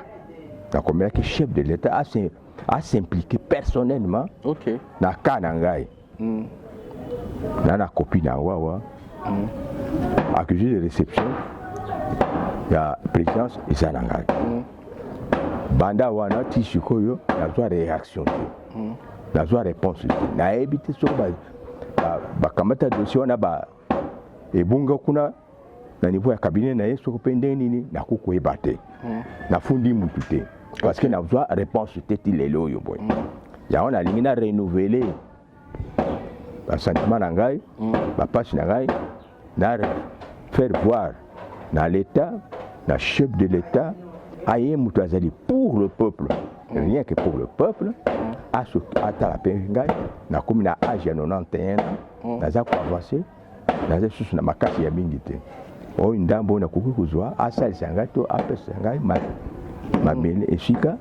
na komaki chef de l'État a s'impliquer personnellement na kana ngai na copie na wawa accusé de réception ya présidence ezana ngai banda wana ti sikoyo nazwa réaction nazwa réponse na ebite soko bakamata dossier wana ebunga kuna na niveau ya cabinet na ye soko pende nini na kukoyeba te nafundi mutu te parce que nazwa réponse te ti lelo oyo boy yango nalingi na renouveler basentiment na ngai bapasi na ngai na faire voir na l'état na chef de l'état aye mutu azali pour le peuple rien que pour le peuple atala mpe ngai nakomi na age ya 91 ans naza koavance naza susu na makasi ya mingi te oyo ndambo nakoki kozwa asalisa ngai to apesa ngai mabele esika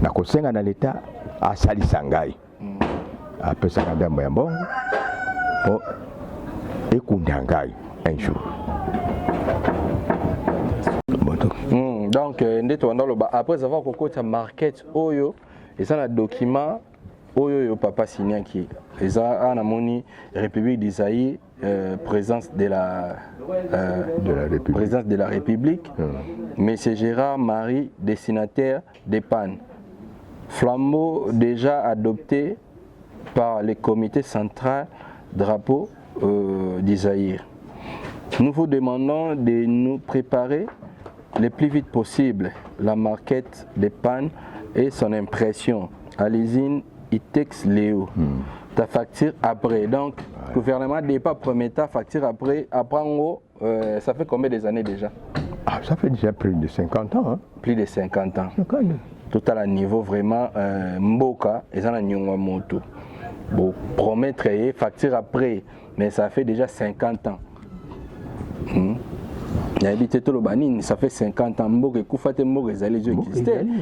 nakosenga na leta asalisa ngai apesaka ndambo ya mbongo po ekunda ngai un jour. Donc après avoir kokota market oyo eza na document oyo papa signaki eza ana moni République d'Isaïe présence de la République. Présidence de la République. Monsieur Gérard Marie, destinataire d'EPAN. Flambeau déjà adopté par le comité central drapeau d'Isaïe. Nous vous demandons de nous préparer le plus vite possible la maquette d'EPAN et son impression à l'usine ITEX Léo. Ta facture après. Donc, le gouvernement n'est pas premier ta facture après. Après, en gros, ça fait combien des années déjà? Ça fait déjà plus de 50 ans. Hein? Plus de 50 ans. Tout à niveau vraiment Mboka et ça n'a pas moto. Bon, promettre facture après, mais ça fait déjà 50 ans. Ça fait 50 ans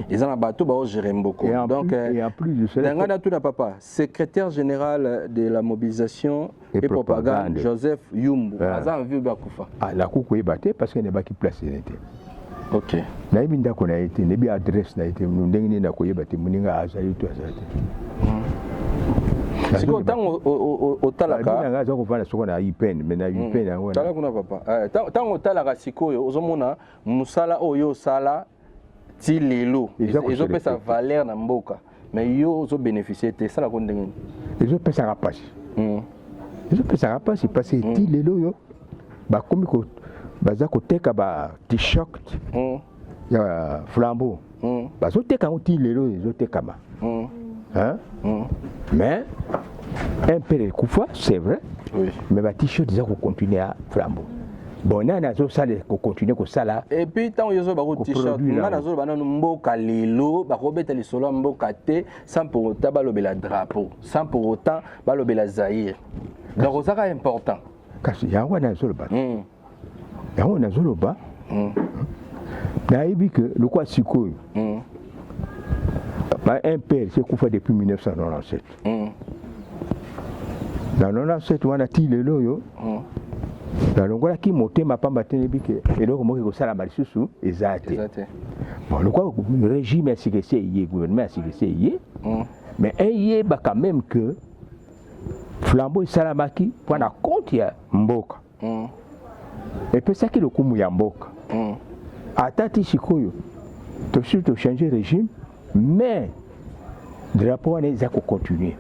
ils ont un bateau gérer beaucoup. Donc, et en plus de cela, papa, secrétaire général de la mobilisation et propagande, Joseph Yumbu. La coucou est battue parce qu'il n'est pas qui place. Ok. Naibinda qu'on a été, n'est bien adresse n'a été, nous n'a pas été, Muninga a salué tout ça. C'est quand au talaka nga zo kuvana soko na IPN mais na IPN yango talaka kuna papa tant au talaka sikoyo ozomona musala oyo sala ti lelo ezo pesa valeur na mboka mais yo ozo bénéficier te sala ko ndenge ezo pesa rapasi ezo pesa rapasi parce que ti lelo yo ba komi ko baza ko teka ba t-shirt ya flambeau bazo teka ti lelo ezo teka ma hein? Mais un peu de coups, c'est vrai. Oui. Mais ma t-shirt déjà qu'on continue à flambeau. Bon, on a ça qu'on continue comme ça là. Et puis tant que vous t-shirt, on a ça banana mboka lelo, ba robeta les solo mboka te, sans pour autant balobe la drapeau, sans pour autant balobe la Zaïre. Donc ça c'est important. Parce qu'il y a un solo bas. Il y a un solo bas. Naïbi que le quoi siko. Un père, c'est qu'on fait depuis 1997. Dans 1997, on a tiré l'eau. Dans le cas qui montait ma pamba télébique et donc moi qui ça la sous exact. Bon, le quoi le régime a ségressé, le gouvernement a ségressé, mais il y a quand même que flambeau salamaki pour la compte ya mboka. Et puis ça qui le coup ya mboka. Atati sikoyo. Tu sais tu changer régime. Mais le drapeau est à continuer.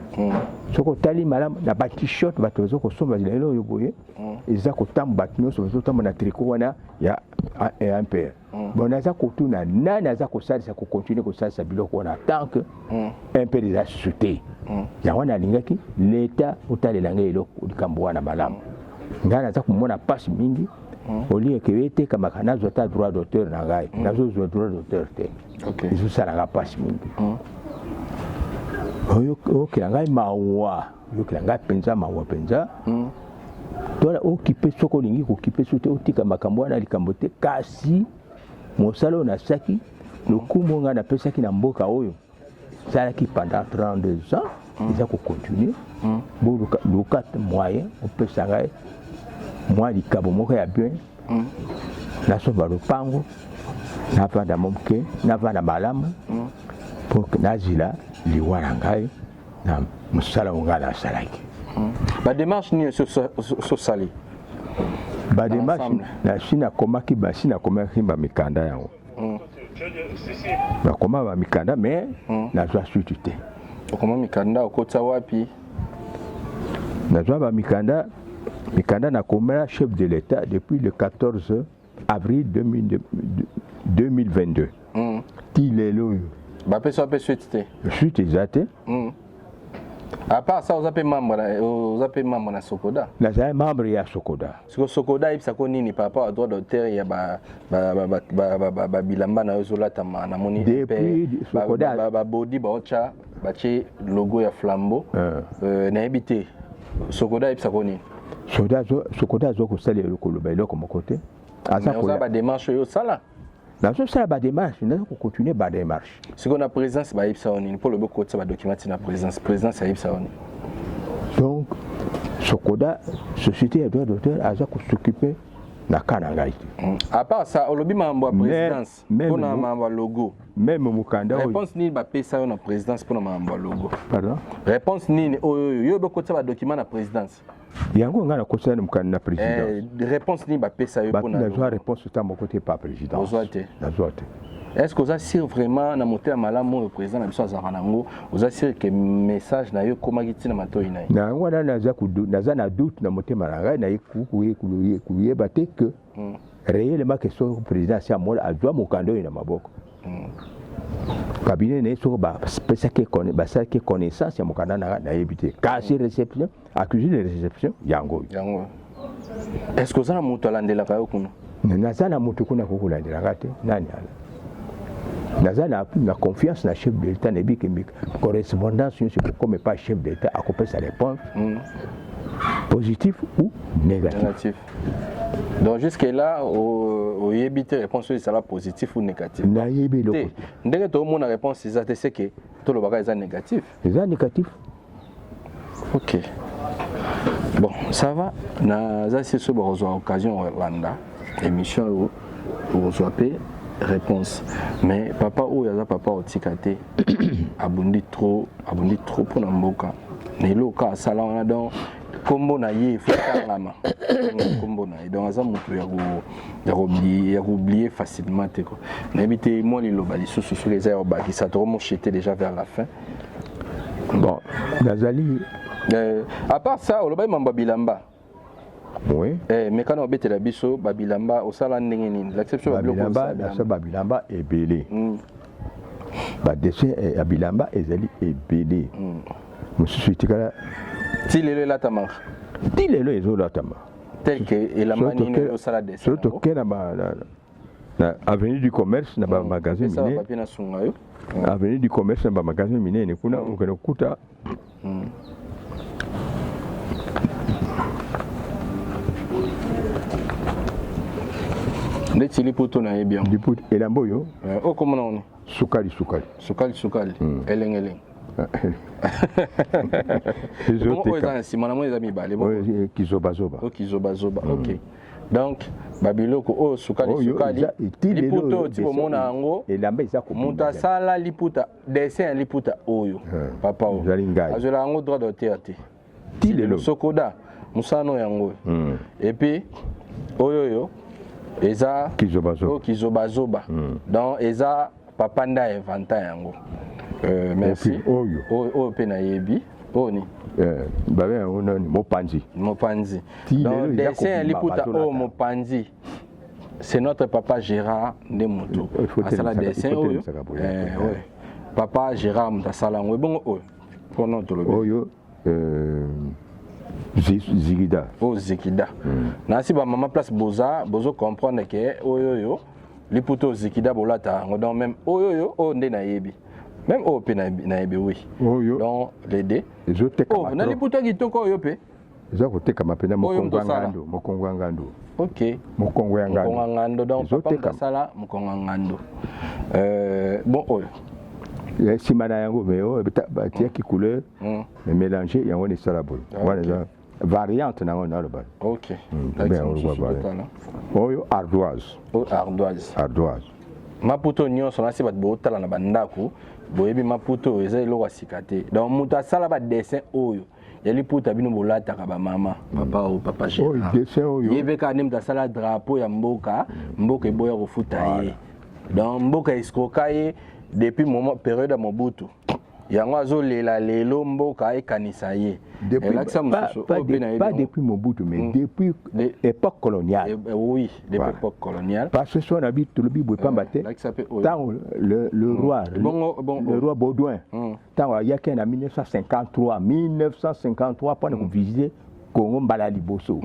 Ce que tu as malam na ba t-shirt ba tozo ko somba lelo yo boye eza ko tamba batino so tamba na tricot wana ya un père. Bon naza ko tuna na naza ko salisa ko continuer ko salisa biloko na tant que un père des sociétés. Ya wana lingaki l'état otalela eloko likambo wana malam. Ngana naza ko mona passe mingi au lieu que ete kama kana zota droit d'auteur na ngai nazo zo droit d'auteur te. OK. Ils ça la passe mingi. oyo okela ngai mawa yokela ngai mpenza mawa mpenza tola okipe soko olingi kokipe so te otika makambo wana likambo te kasi mosala oyo nasaki lokumu ngai napesaki na mboka oyo salaki pendant 32 ans eza kocontinue boluka moyen opesa ngai mwa likabo moko ya bien nasomba lopango navanda moke navanda malamu mpo nazila liwa na ngai na mosala oyo ngai nasalaki badémarche nini sosali badémarche nasi nakomaki bamikanda yango bakoma bamikanda mais nazwa suite te okoma mikanda okota wapi nazwa bamikanda nakomela chef de l'état depuis le 14 avril 2022 ti lelo oyo bapesa wape suite te suite eza te à part ça oza pe membre na Sokoda nazali membre ya Sokoda siko Sokoda yebisako nini par rapport à droit d'auteur ya babilamba na yo ezolatama namoni depuis Sokoda babodi baotya batie logo ya flambeau nayebi te Sokoda yebisako nini Sokoda azokosalela koloba eloko moko te oza badémarche oyo osala nazosala badémarche naza kocontinue badémarche sikoyo na présidence bayebisa nini mpo lobi okotisa badocument ti na présidence ayebisa nini donc Sokoda société ya droit d'auteur aza kos'occupe na ka na ngai te à part ça olobi mambo ya présidence mpona mambo ya logo même mokanda oyo réponse nini bapesa yo na présidence mpona mambo ya logo pardon réponse nini oyo yo bokotisa badocument na présidence yango ngai nakosala na mokanda na présidence réponse nini bapesa yo mpona nazwa réponse ta moko te pa présidence ozwa te nazwa te est-ce que oza sûr vraiment na motema malamu oyo président na biso azalaka nango oza sûr ke message na yo ekomaki ntina matoi na ye na yango wana naza na doute na motema na ngai naye koyeba te ke réellement ke soki président asi amola azwa mokanda oyo na maboko cabinet naye soki basalaki connaissance ya mokanda na ngai nayebi te kasi réception accusé de réception yango oyo est-ce que oza na moto alandelaka yo kuna naza na moto kuna kokolandelaka te nani ala naza na confiance na chef de l'état nayebi ke correspondance nyonso ekokome pa chef de l'état akopesa réponse positif ou négatif. Donc jusque là oyebi te réponse oyo ezala positif ou négatif nayebi eloko ndenge tomona réponse eza te c'est que tolobaka eza négatif ok bon ça va naza siso bakozwa occasion olanda émission oyo okozwa mpe réponse mais papa oyo aza papa otika te abundi trop mpona mboka na eloko asala wana donc kombo na ye efotangama kombo na ye donc aza moto ya koublie facilement te ko nayebi te mwa liloba lisusu soki eza ya kobakisa tokomochete déjà vers la fin bon nazali à part ça olobai mambo bilamba oui mais kana obetela biso babilamba osala ndenge nini l'exception babilamba ebele badessin ya bilamba ezali ebele mosusu etikala ti lelo elatamaka ti lelo ezolatama tel que elamba nini osala dessin so toke na avenue du commerce na bamagasin minene papier na sunga yo avenue du commerce na bamagasin minene kuna okende kokuta ndeti liputo na yebi yango liputo elamba oyo okomona oni sukali elenge oyo eza na nsima na moi eza mibale kizobazoba ok donc babiloko oyo sukali liputa oyo ti bomona yango moto asala liputa dessin ya liputa oyo papa oyo azwela yango droit d'auteur te ti lelo Sokoda mosano yango epuis oyo eza kizobazoba donc eza papa nda inventa yango merci oyo mpe nayebi oyo ni babe yango nani mopanzi donc dessin ya liputa oyo mopanzi c'est notre papa Gérard nde moto asala dessin oyo papa Gérard moto asala yango ebongo oyo mpona tolobi oyo Zikida. Oh Zikida. Nasi ba mama place bozo comprendre que oyoyo liputo Zikida bolata donc même oyoyo o nde na yebi Même au pe na ebe oui. Oyo. Donc les deux. Les autres Oh, na liputa kitoko yo pe. Eza koteka mapenda Oyo mokongo mtosala. ngando, mokongo ngando. OK. Mokongo ya ngando. Mokongo ngando donc papa mtasala mokongo ngando. Bon oyo. Ya simana yango mais oh batia ki couleur. Mais mélanger yango ni sala bolo. Wana za variante nango na loba. OK. Ben on voit variante. Oyo ardoise. Oh ardoise. Ardoise. Maputo nyonso na se bat botala na bandako boyebi maputo eza eloko asikate donc mutu asala ba dessin oyo ya liputa bino bolataka ba mama papa o papa chéri oyo dessin oyo yebe ka ne mutu asala drapeau ya mboka mboka eboya kofuta ye donc mboka esikoka ye depuis moment période ya Mobutu yango azolela lelo mboka ekanisa ye pas depuis Mobutu mais depuis l'époque coloniale. Oui, depuis l'époque coloniale. Parce que on habite tout le bibo pambaté. Tant le roi le roi Baudouin. Tant il y a qu'en 1953 pour visiter Congo Mbala Liboso.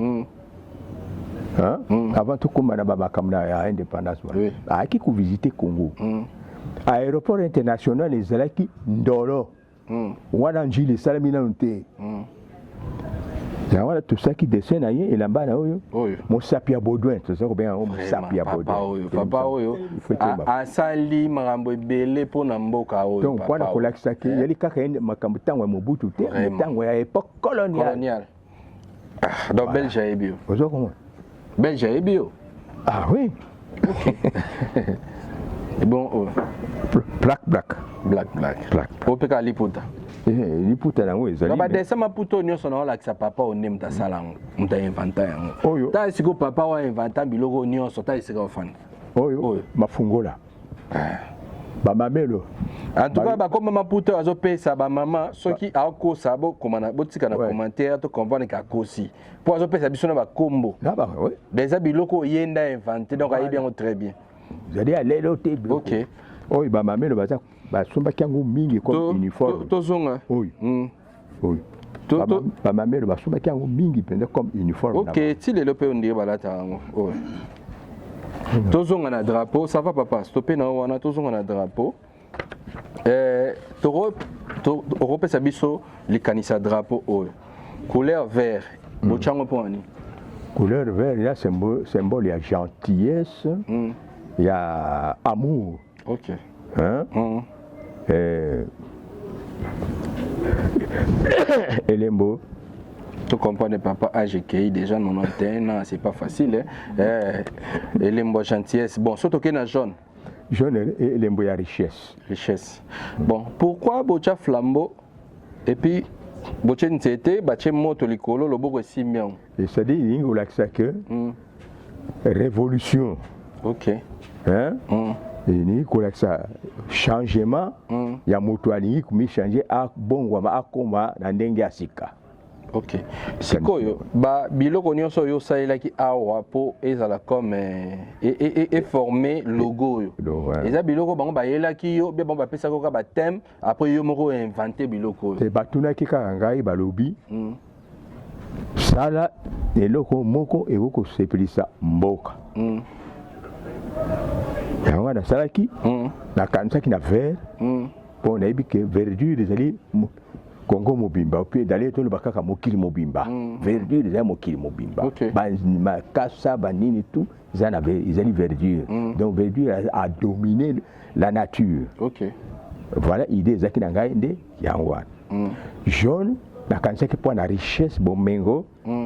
Hein? Avant tout comme Baba Kamna indépendance. Ah qui ko visiter Congo. Aéroport international les Zalaki Ndolo. Wana njili salamina nte. Yawana tout ça qui dessine aye et là-bas là oyo. Mo sapia Baudouin, tout ça ko bien mo sapia Baudouin. Papa oyo. Asali makambo ebele pona mboka oyo. Donc wana ko lakisa ke yali kaka ende makambo tango ya Mobutu te, tango ya époque coloniale. Donc Belge et bio. Ozo comment? Belge et bio. Ah oui. Et bon black. Opeka liputa. Liputa nango ezali. Ba dessin maputo nyonso na olakisa papa one mutasalango. Muta inventa yango. Oyo. Ta siko papa wa inventa biloko nyonso ta siko ofana. Oyo. Mafungola. Ba mamelo. En tout cas ba comme maputo azopesa ba mama soki akosa bo komana botika na commentaire to comprendre ka kosi. Po azopesa biso na ba kombo. Na ba oui. Déjà biloko yenda inventé donc ayi bien très bien. Vous allez aller l'autre. OK. Oui, bah mamelo baza basomba kango mingi comme uniforme. Tozonga. Oui. Oui. Bah mamelo basomba kango mingi pende comme uniforme. OK, ti le lope on dire balata ngo. Oui. Tozonga na drapeau, ça va papa, stopper na wana tozonga na drapeau. Europe sa biso likanisa drapeau oyo. Couleur vert. Bochango poni. Couleur vert, il y a symbole, il y a gentillesse, il y a amour. OK. Hein? Et les mots. Tu comprends, papa AGKI déjà 91 ans, c'est pas facile. Et les mots gentillesse. Bon, surtout qu'il y a jaune. Jaune et les mots y a richesse. Richesse. Bon, pourquoi Bocha flambeau et puis Bocha Ntete, Bache Moto Likolo, le Bogo Simian. Et ça dit, il y a que révolution. OK. Hein? Ni kolakisa changement ya moto alingi kumi changer a bongwama akoma na ndenge ya sika. OK. Sikoyo ba biloko nyonso yo saelaki awa po ezala comme et former logo yo. Eza biloko bango ba yelaki yo be bango ba pesa ko ka ba thème après yo moko inventer biloko yo. Te batuna ki ka ngai balobi. Sala eloko moko ekoko sepelisa mboka. Yango na salaki na kanisaki na vert po na ibike verdure ezali Congo mobimba puis d'aller to le bakaka mokili mobimba verdure ezali mokili mobimba ba makasa banini tout ezali verdure donc verdure a dominé la nature. OK. Voilà idée ezaki na ngai nde yango wana. Jaune na kanisaki po na richesse bomengo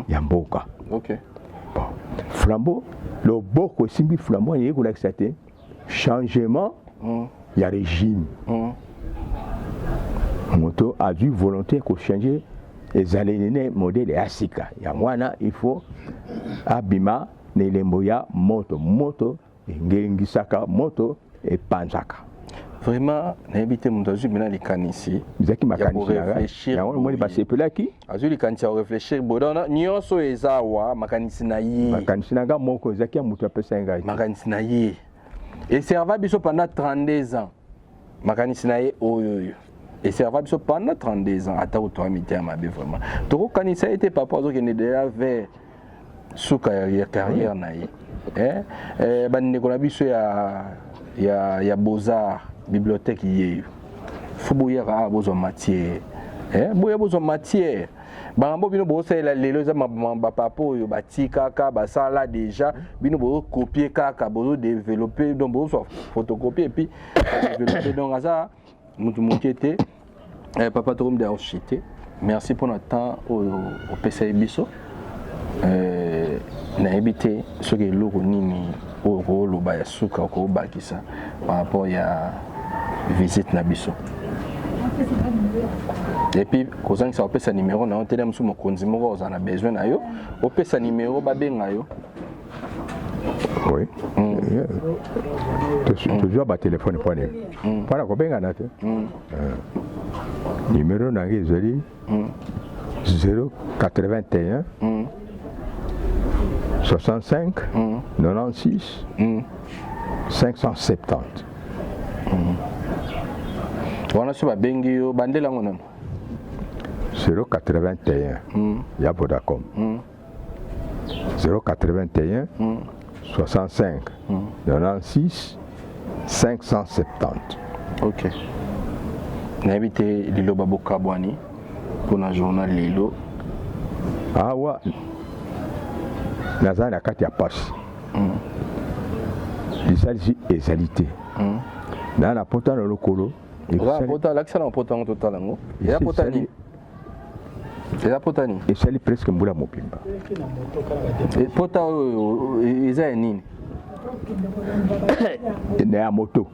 ya mboka. OK. Bon. Flambeau le boko simbi flambeau yé ko lakisa te changement, il y a régime. Moto a dû volonté pour changer les alénés modèles Asika. Il y a moi il faut abima nelemboya moto ngengisaka moto et panzaka. Vraiment n'habite montazu maintenant les kanisi. Zaki makanisi réfléchir. Ya moi passer pour là qui? Azuli kanisi réfléchir bodona nyonso ezawa makanisi na yi. Makanisi na moko zaki mutu apesa ngai. Makanisi na yi. Et serva biso pendant 32 ans. Makanisi na yi oyoyo. Et serva biso pendant 32 ans ata to amité à mabe vraiment. Toko kanisa était papa zo kende déjà vers suka ya carrière na yi. Bande ko na biso ya Beaux-Arts bibliothèque yeyo. faut boya ka bozo matière boya bozo matière bango bino bo sala lelo za ba papa oyo batika ka basala déjà bino bo copier kaka bo développer donc bo photocopier et puis développer donc ça mutu mokete papa Torum de Archité. Merci pour notre temps au PCI Bisso. Na évité ce que l'eau nini au rôle au bayasuka au bakisa par rapport à visite na Bisso. Et puis quand ça opé sa numéro na hôtel am sumo konzi moko on a besoin na yo opé sa numéro ba benga yo. Oui. Toujours ba téléphone pour ne. Para ko benga na te. Numéro na ngezali 081 65 96 570. Wana so ba bengi yo bandela ngono 081 ya Vodacom 081 65 96 570. OK. Na évité lilo baboka bwani pour na journal lilo. Ah ouais. Nazana kati ya passe. Lisali ezalité. Na na pota na lokolo. Wa pota l'accent na pota en total ngo. Ya pota ni. Ya pota ni. Et sali presque mbula mopimba. Et pota eza nini? Na ya moto.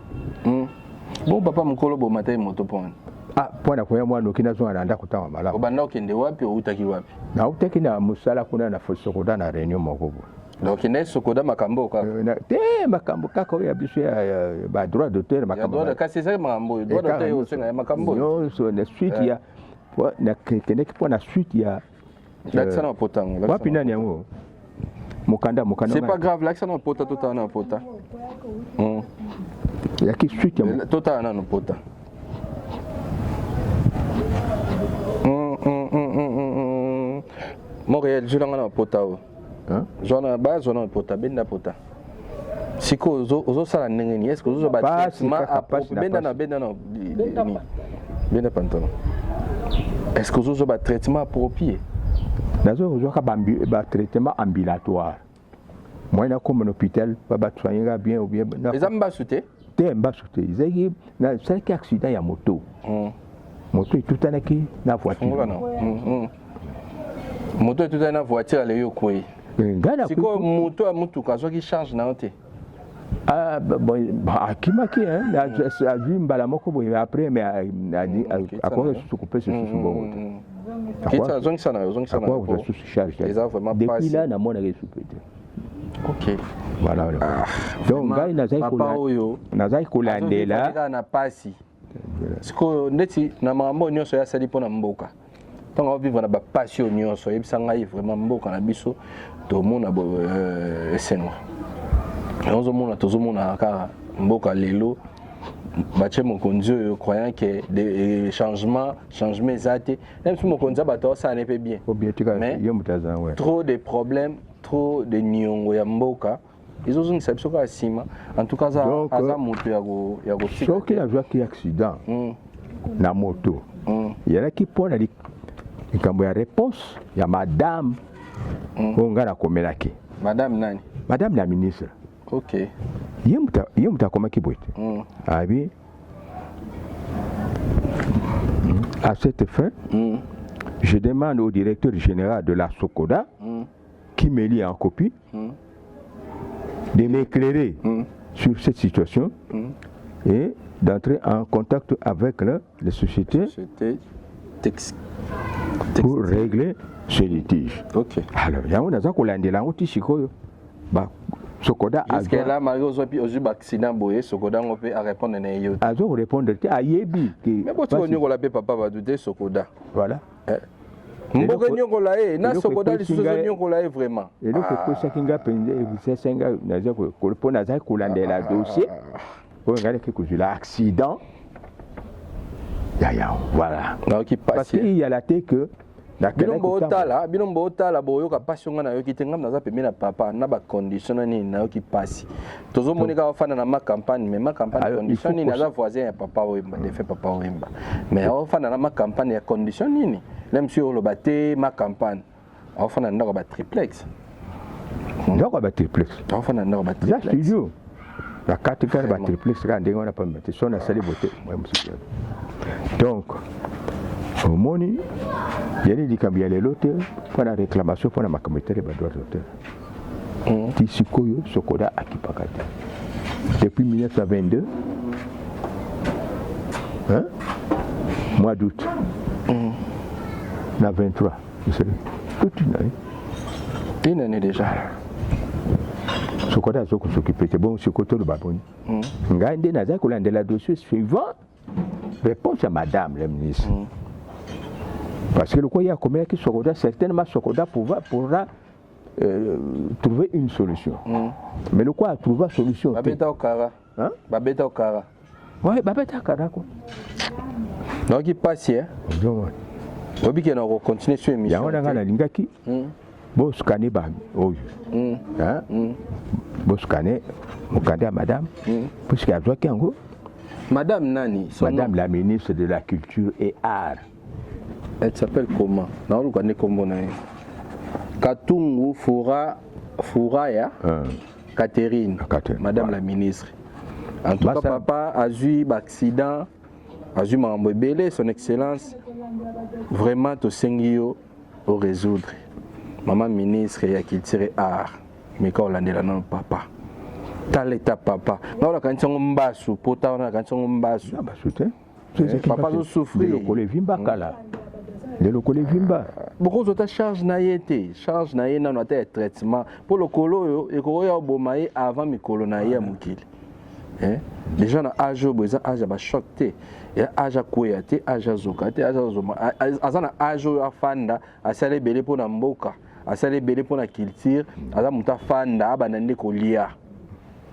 Bon papa mukolo bo matai moto pon. Ah pona kwa mwana okina zo anaenda kutama mala. Obanda okende wapi ou utaki wapi? Na utaki na musala kuna na Sokoda na réunion makobo. Donc ina Sokoda makambo ka. Te makambo kaka ya biso ya ba droit d'auteur makambo. Ya droit kasi ça makambo, droit d'auteur yo senga makambo. Non, so na suite ya na kene ki na suite ya l'accent na potango. Wapi nani yango? Mukanda. C'est pas grave, l'accent na pota tota na pota. Ya ki suite ya tota na pota. Montréal, je l'ai pota. Zona ba zona pota benda pota. Siko ozo sala nengeni est-ce que ozo ba traitement benda pantalon. Est-ce que ozo ba traitement approprié? Nazo ozo ka ba traitement ambulatoire. Moi na comme un hôpital ba soigner bien ou bien. Les amba souté? Te mba souté. Zaki na ça qui accident ya moto. Moto tout anaki na voiture. Moto tout na voiture le yo koi. C'est quoi moto à mutuka so qui change na te? Ah bon akimaki hein a vu mbala moko boye après mais a quoi se couper sur bon. Kita zongi sana quoi vous sous charge. Depuis là na mona resupété. OK. Voilà. Donc gars nazai kolandela na pasi. Siko ndeti na mambo nyonso ya sali pona mboka. Tant on vivre na ba passion nyonso yebisanga yi vraiment mboka na biso to mona esenwa. Tozomona ka mboka lelo bache mokonzi oyo croyant que des changements ezate même si mokonzi bato ça n'est pas bien. Mais trop de problèmes, trop de nyongo ya mboka. Ils ont une exception à Sima. En tout cas, ça a monté à go. Sauf qu'il a vu un accident. Na moto. Il y a qui pose la réponse. Il y a madame. On a la komelaki. Madame nani? Madame la ministre. OK. Yemta comment qui boite. Ah bien. À cette fin, je demande au directeur général de la Sokoda, qui me lit en copie, de m'éclairer sur cette situation et d'entrer en contact avec les sociétés pour régler ce litige. OK. Alors, il y a un autre qui Sokoda a jusqu'à là Mario Zopi aux accident boyé Sokoda on peut répondre na yo. A zo répondre à yebi que mais bon tu on la papa va douter Sokoda. Voilà. Mboka nyongo la na Sokoda li sozo nyongo la vraiment. Et donc ko sakinga pende c'est senga na za ko pona za ko landela dossier. Pour regarder que j'ai l'accident. Ya voilà. Donc qui passe. Parce qu'il y a la té que binombo otala boyoka pasi nga na yoki te ngam naza pembeni na papa na bacondition nini na yoki pasi tozomonika ofanda na ma campagne mais ma campagne condition nini naza voisin ya papa Wemba defe papa Wemba mais ofanda na ma campagne ya condition nini même si oloba te ma campagne ofanda ndako ba triplex ndako ba triplex ofanda ndako ba ya triplex studio la 4 ba triplex ka ndenge on a pas mettre son na sali beauté donc au moni yeli likambi ya lelo te mpona réclamation mpona makambo etere badroit d'auteur ti sikoyo sokoda akipaka te depuis 1922 hein? Mois d'août na 23 toute une année déjà sokoda azoko s'occuper te bon sikoto lo baboni ngai nde naza kolandela dossier suivant réponse à madame la ministre parce que le quoi il y a combien qui Sokoda certainement Sokoda pourra trouver une solution mais le quoi a trouvé une solution babeta okara hein babeta okara ouais babeta okara quoi donc il passe hein obi ke na ko continuer sur émission ya ona ngana lingaki bo scanner ba oyo hein bo scanner mukanda madame puisque a droit kango madame nani madame la ministre de la culture et art. Elle s'appelle comment? Non, on connaît comment on est. Katungu Fouraya Catherine, madame la ministre. En tout cas, papa a eu un accident, a eu un bébé, son excellence. Vraiment, tout sengio au résoudre. Maman ministre, il y a qui tire art. Mais quand on l'a dit là, non, papa. Tal état papa. Non, on a quand on mbasu, pota on a quand on mbasu. Papa doit souffrir. Le collet vimba kala. Le collet vimba. Beaucoup de charge na yete, charge na yena na te traitement. Pour le colo, et ko ya bomaye avant mi colo na ya mukili. Les gens na âge besoin âge ba choc te. Ya âge koya te, âge zoka te, âge zoma. Azana âge afanda, asale belé pour na mboka, asale belé pour na culture, aza muta fanda abanande kolia.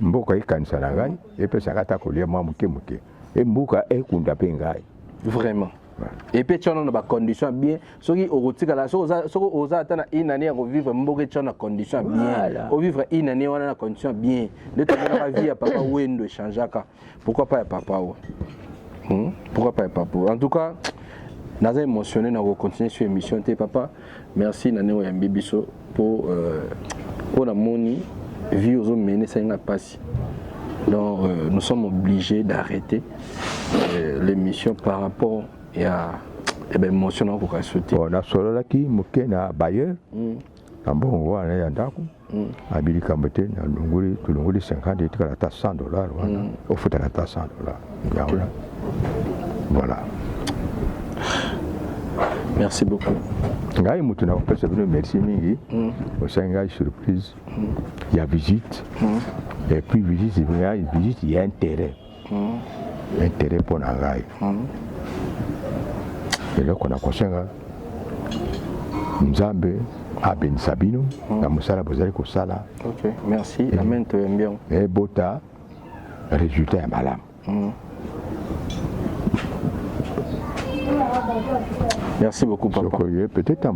Mboka ikanisa na ngai epesaka ta kolia mwa muke muke e mboka ekunda pe ngai vraiment et puis tu as une condition bien ceux qui au tika la ceux oza atana une année à vivre mboka tu as une condition bien au vivre une année on a une condition bien de ta vie à papa wendo changeaka pourquoi pas papa pourquoi pas papa en tout cas naza émotionné na continuer sur émission te papa merci nane ya mbibiso pour la moni vie aux hommes menés ça n'a pas si donc nous sommes obligés d'arrêter l'émission par rapport à émotionnant pour sauter on a solo là qui moké na bailleur ambon wana ya ndako abili kamete na lunguli tulunguli 50 et la ta $100 wana au futa la ta $100 voilà merci beaucoup ngai mutu na pesa bino merci mingi osenga surprise il y a visite et puis visite il y a intérêt intérêt pour ngai et là qu'on a kosenga nzambe aben sabino na musala bozali ko sala OK merci amen to bien et bota résultat ya malamu merci beaucoup papa peut-être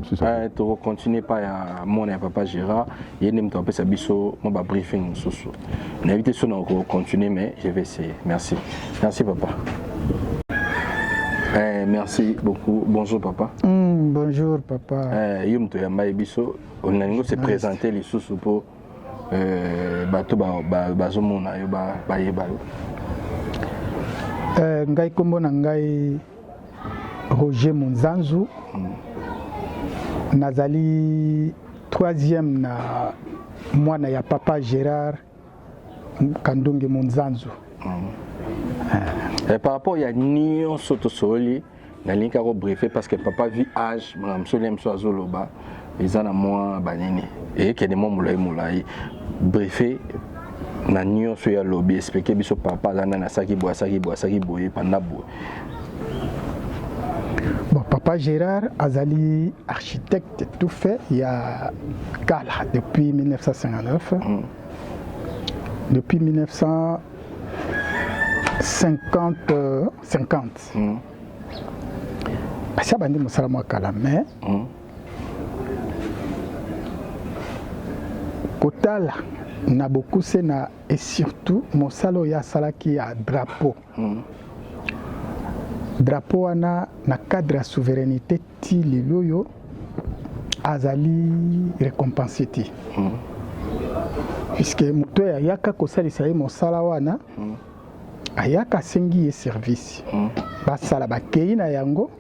tu continuer pas à mon papa Gérard il ne me trompe ça biso mon briefing soso n'invite sur nous continuer mais je vais essayer merci papa merci beaucoup bonjour papa bonjour papa yum to yamba biso on a se présenter les soso pour bato bazomona yo ba yeba ngai kombo na ngai Roger Munzanzu nazali troisième na mwana ya papa Gérard Kandungi Munzanzu par rapport à Nyon Sotosoli na linka ko briefer parce que papa vit âge madame Solem Soazoloba ils en a moins banini et que des mots moulay briefer na Nyon so ya lobby expliquer biso papa na saki boye pendant bon, papa Gérard Azali, architecte tout fait, il y a Kala depuis 1959. Depuis 1950. Ça bandi musala moi Kala mais Kotala na beaucoup c'est na et surtout mosalo ya salaki ya drapeau. Drapeau wana na cadre ya souveraineté ti liloyo azali récompensé ti. Puisque moto ya yaka kosalisa ye mosala wana ayaka sengi ye service. Basala bakei na yango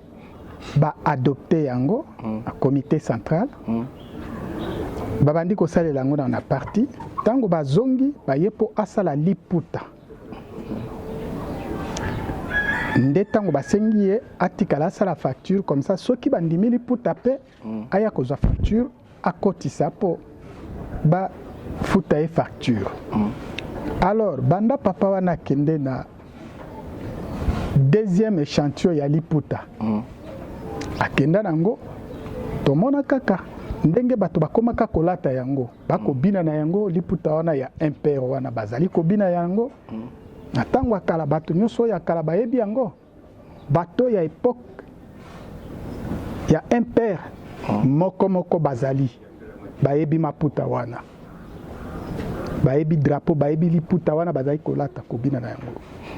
ba adopter yango a comité central. Babandi kosalela yango na parti tango bazongi bayepo asala liputa. Nde tango basengi ye atikala asala facture comme ça soki bandimi liputa pe aya kozwa facture akotisa po ba futa ye facture. Alors banda papa wana kende na deuxième échantillon ya liputa. Akenda nango tomona kaka ndenge bato bakomaka kolata yango bakobina na yango liputa wana ya impair wana bazali kobina yango na tango akala bato nyonso ya kala bayebi yango bato ya époque ya impair moko bazali bayebi maputa wana bayebi drapeau bayebi liputa wana bazali kolata kobina na yango.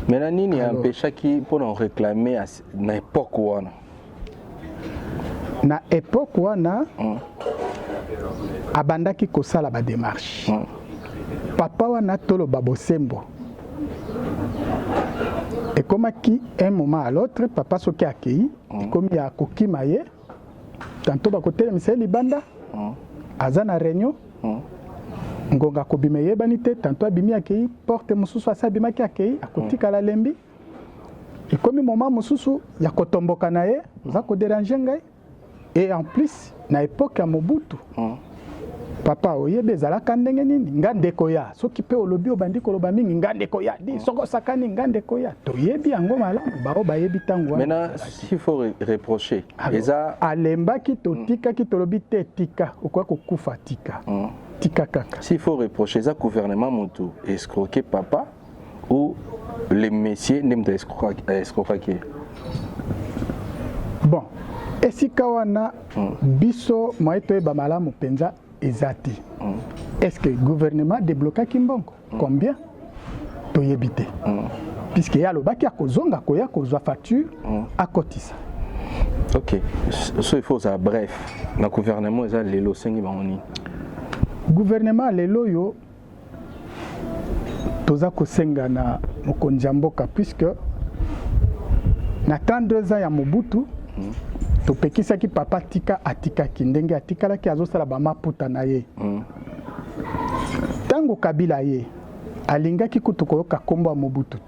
Maintenant nini empêchaki pour réclamer na époque wana? Na époque wana abandaki kosala ba démarche. Papa wana tolo babosembo. Et comme qui un moment à l'autre papa soki akei comme ya kokima ye tantôt ba côté monsieur libanda azana réunion ngonga kobima ye banité tantôt abimi akei porte mususu asabima ki akei akotika la lembi. Et comme moment mususu ya kotomboka na ye za ko déranger ngai. Et en plus, na époque à Mobutu, papa oyebe zalaka ndenge nini ngandeko ya soki pe olobi obandi koloba mingi ngandeko ya di soko sakani ngandeko ya toyebi yango malamu bao bayebi tango. Maintenant s'il faut reprocher eza alemba ki totika ki tolobi te tika okwa kokufa tika tika kaka. S'il faut reprocher eza gouvernement mutu escroquer papa ou les messieurs n'aiment escroquer. Bon, esika wana biso moyeto eba malamu penza ezati. Est-ce que le gouvernement débloqué Kimbongo? Combien? Toyebite. Puisque y a le baki à kozonga koya kozwa facture à kotisa. OK. Ce il faut ça bref. Le gouvernement est lelo sengi bangoni. Gouvernement lelo yo toza kosenga na mokonzi mboka puisque na 32 ans ya Mobutu topekisaki papa tika atika kindenge atikala ki azosala ba maputa na ye. Tango Kabila ye alingaki kutukoyoka kombo ya Mobutu te.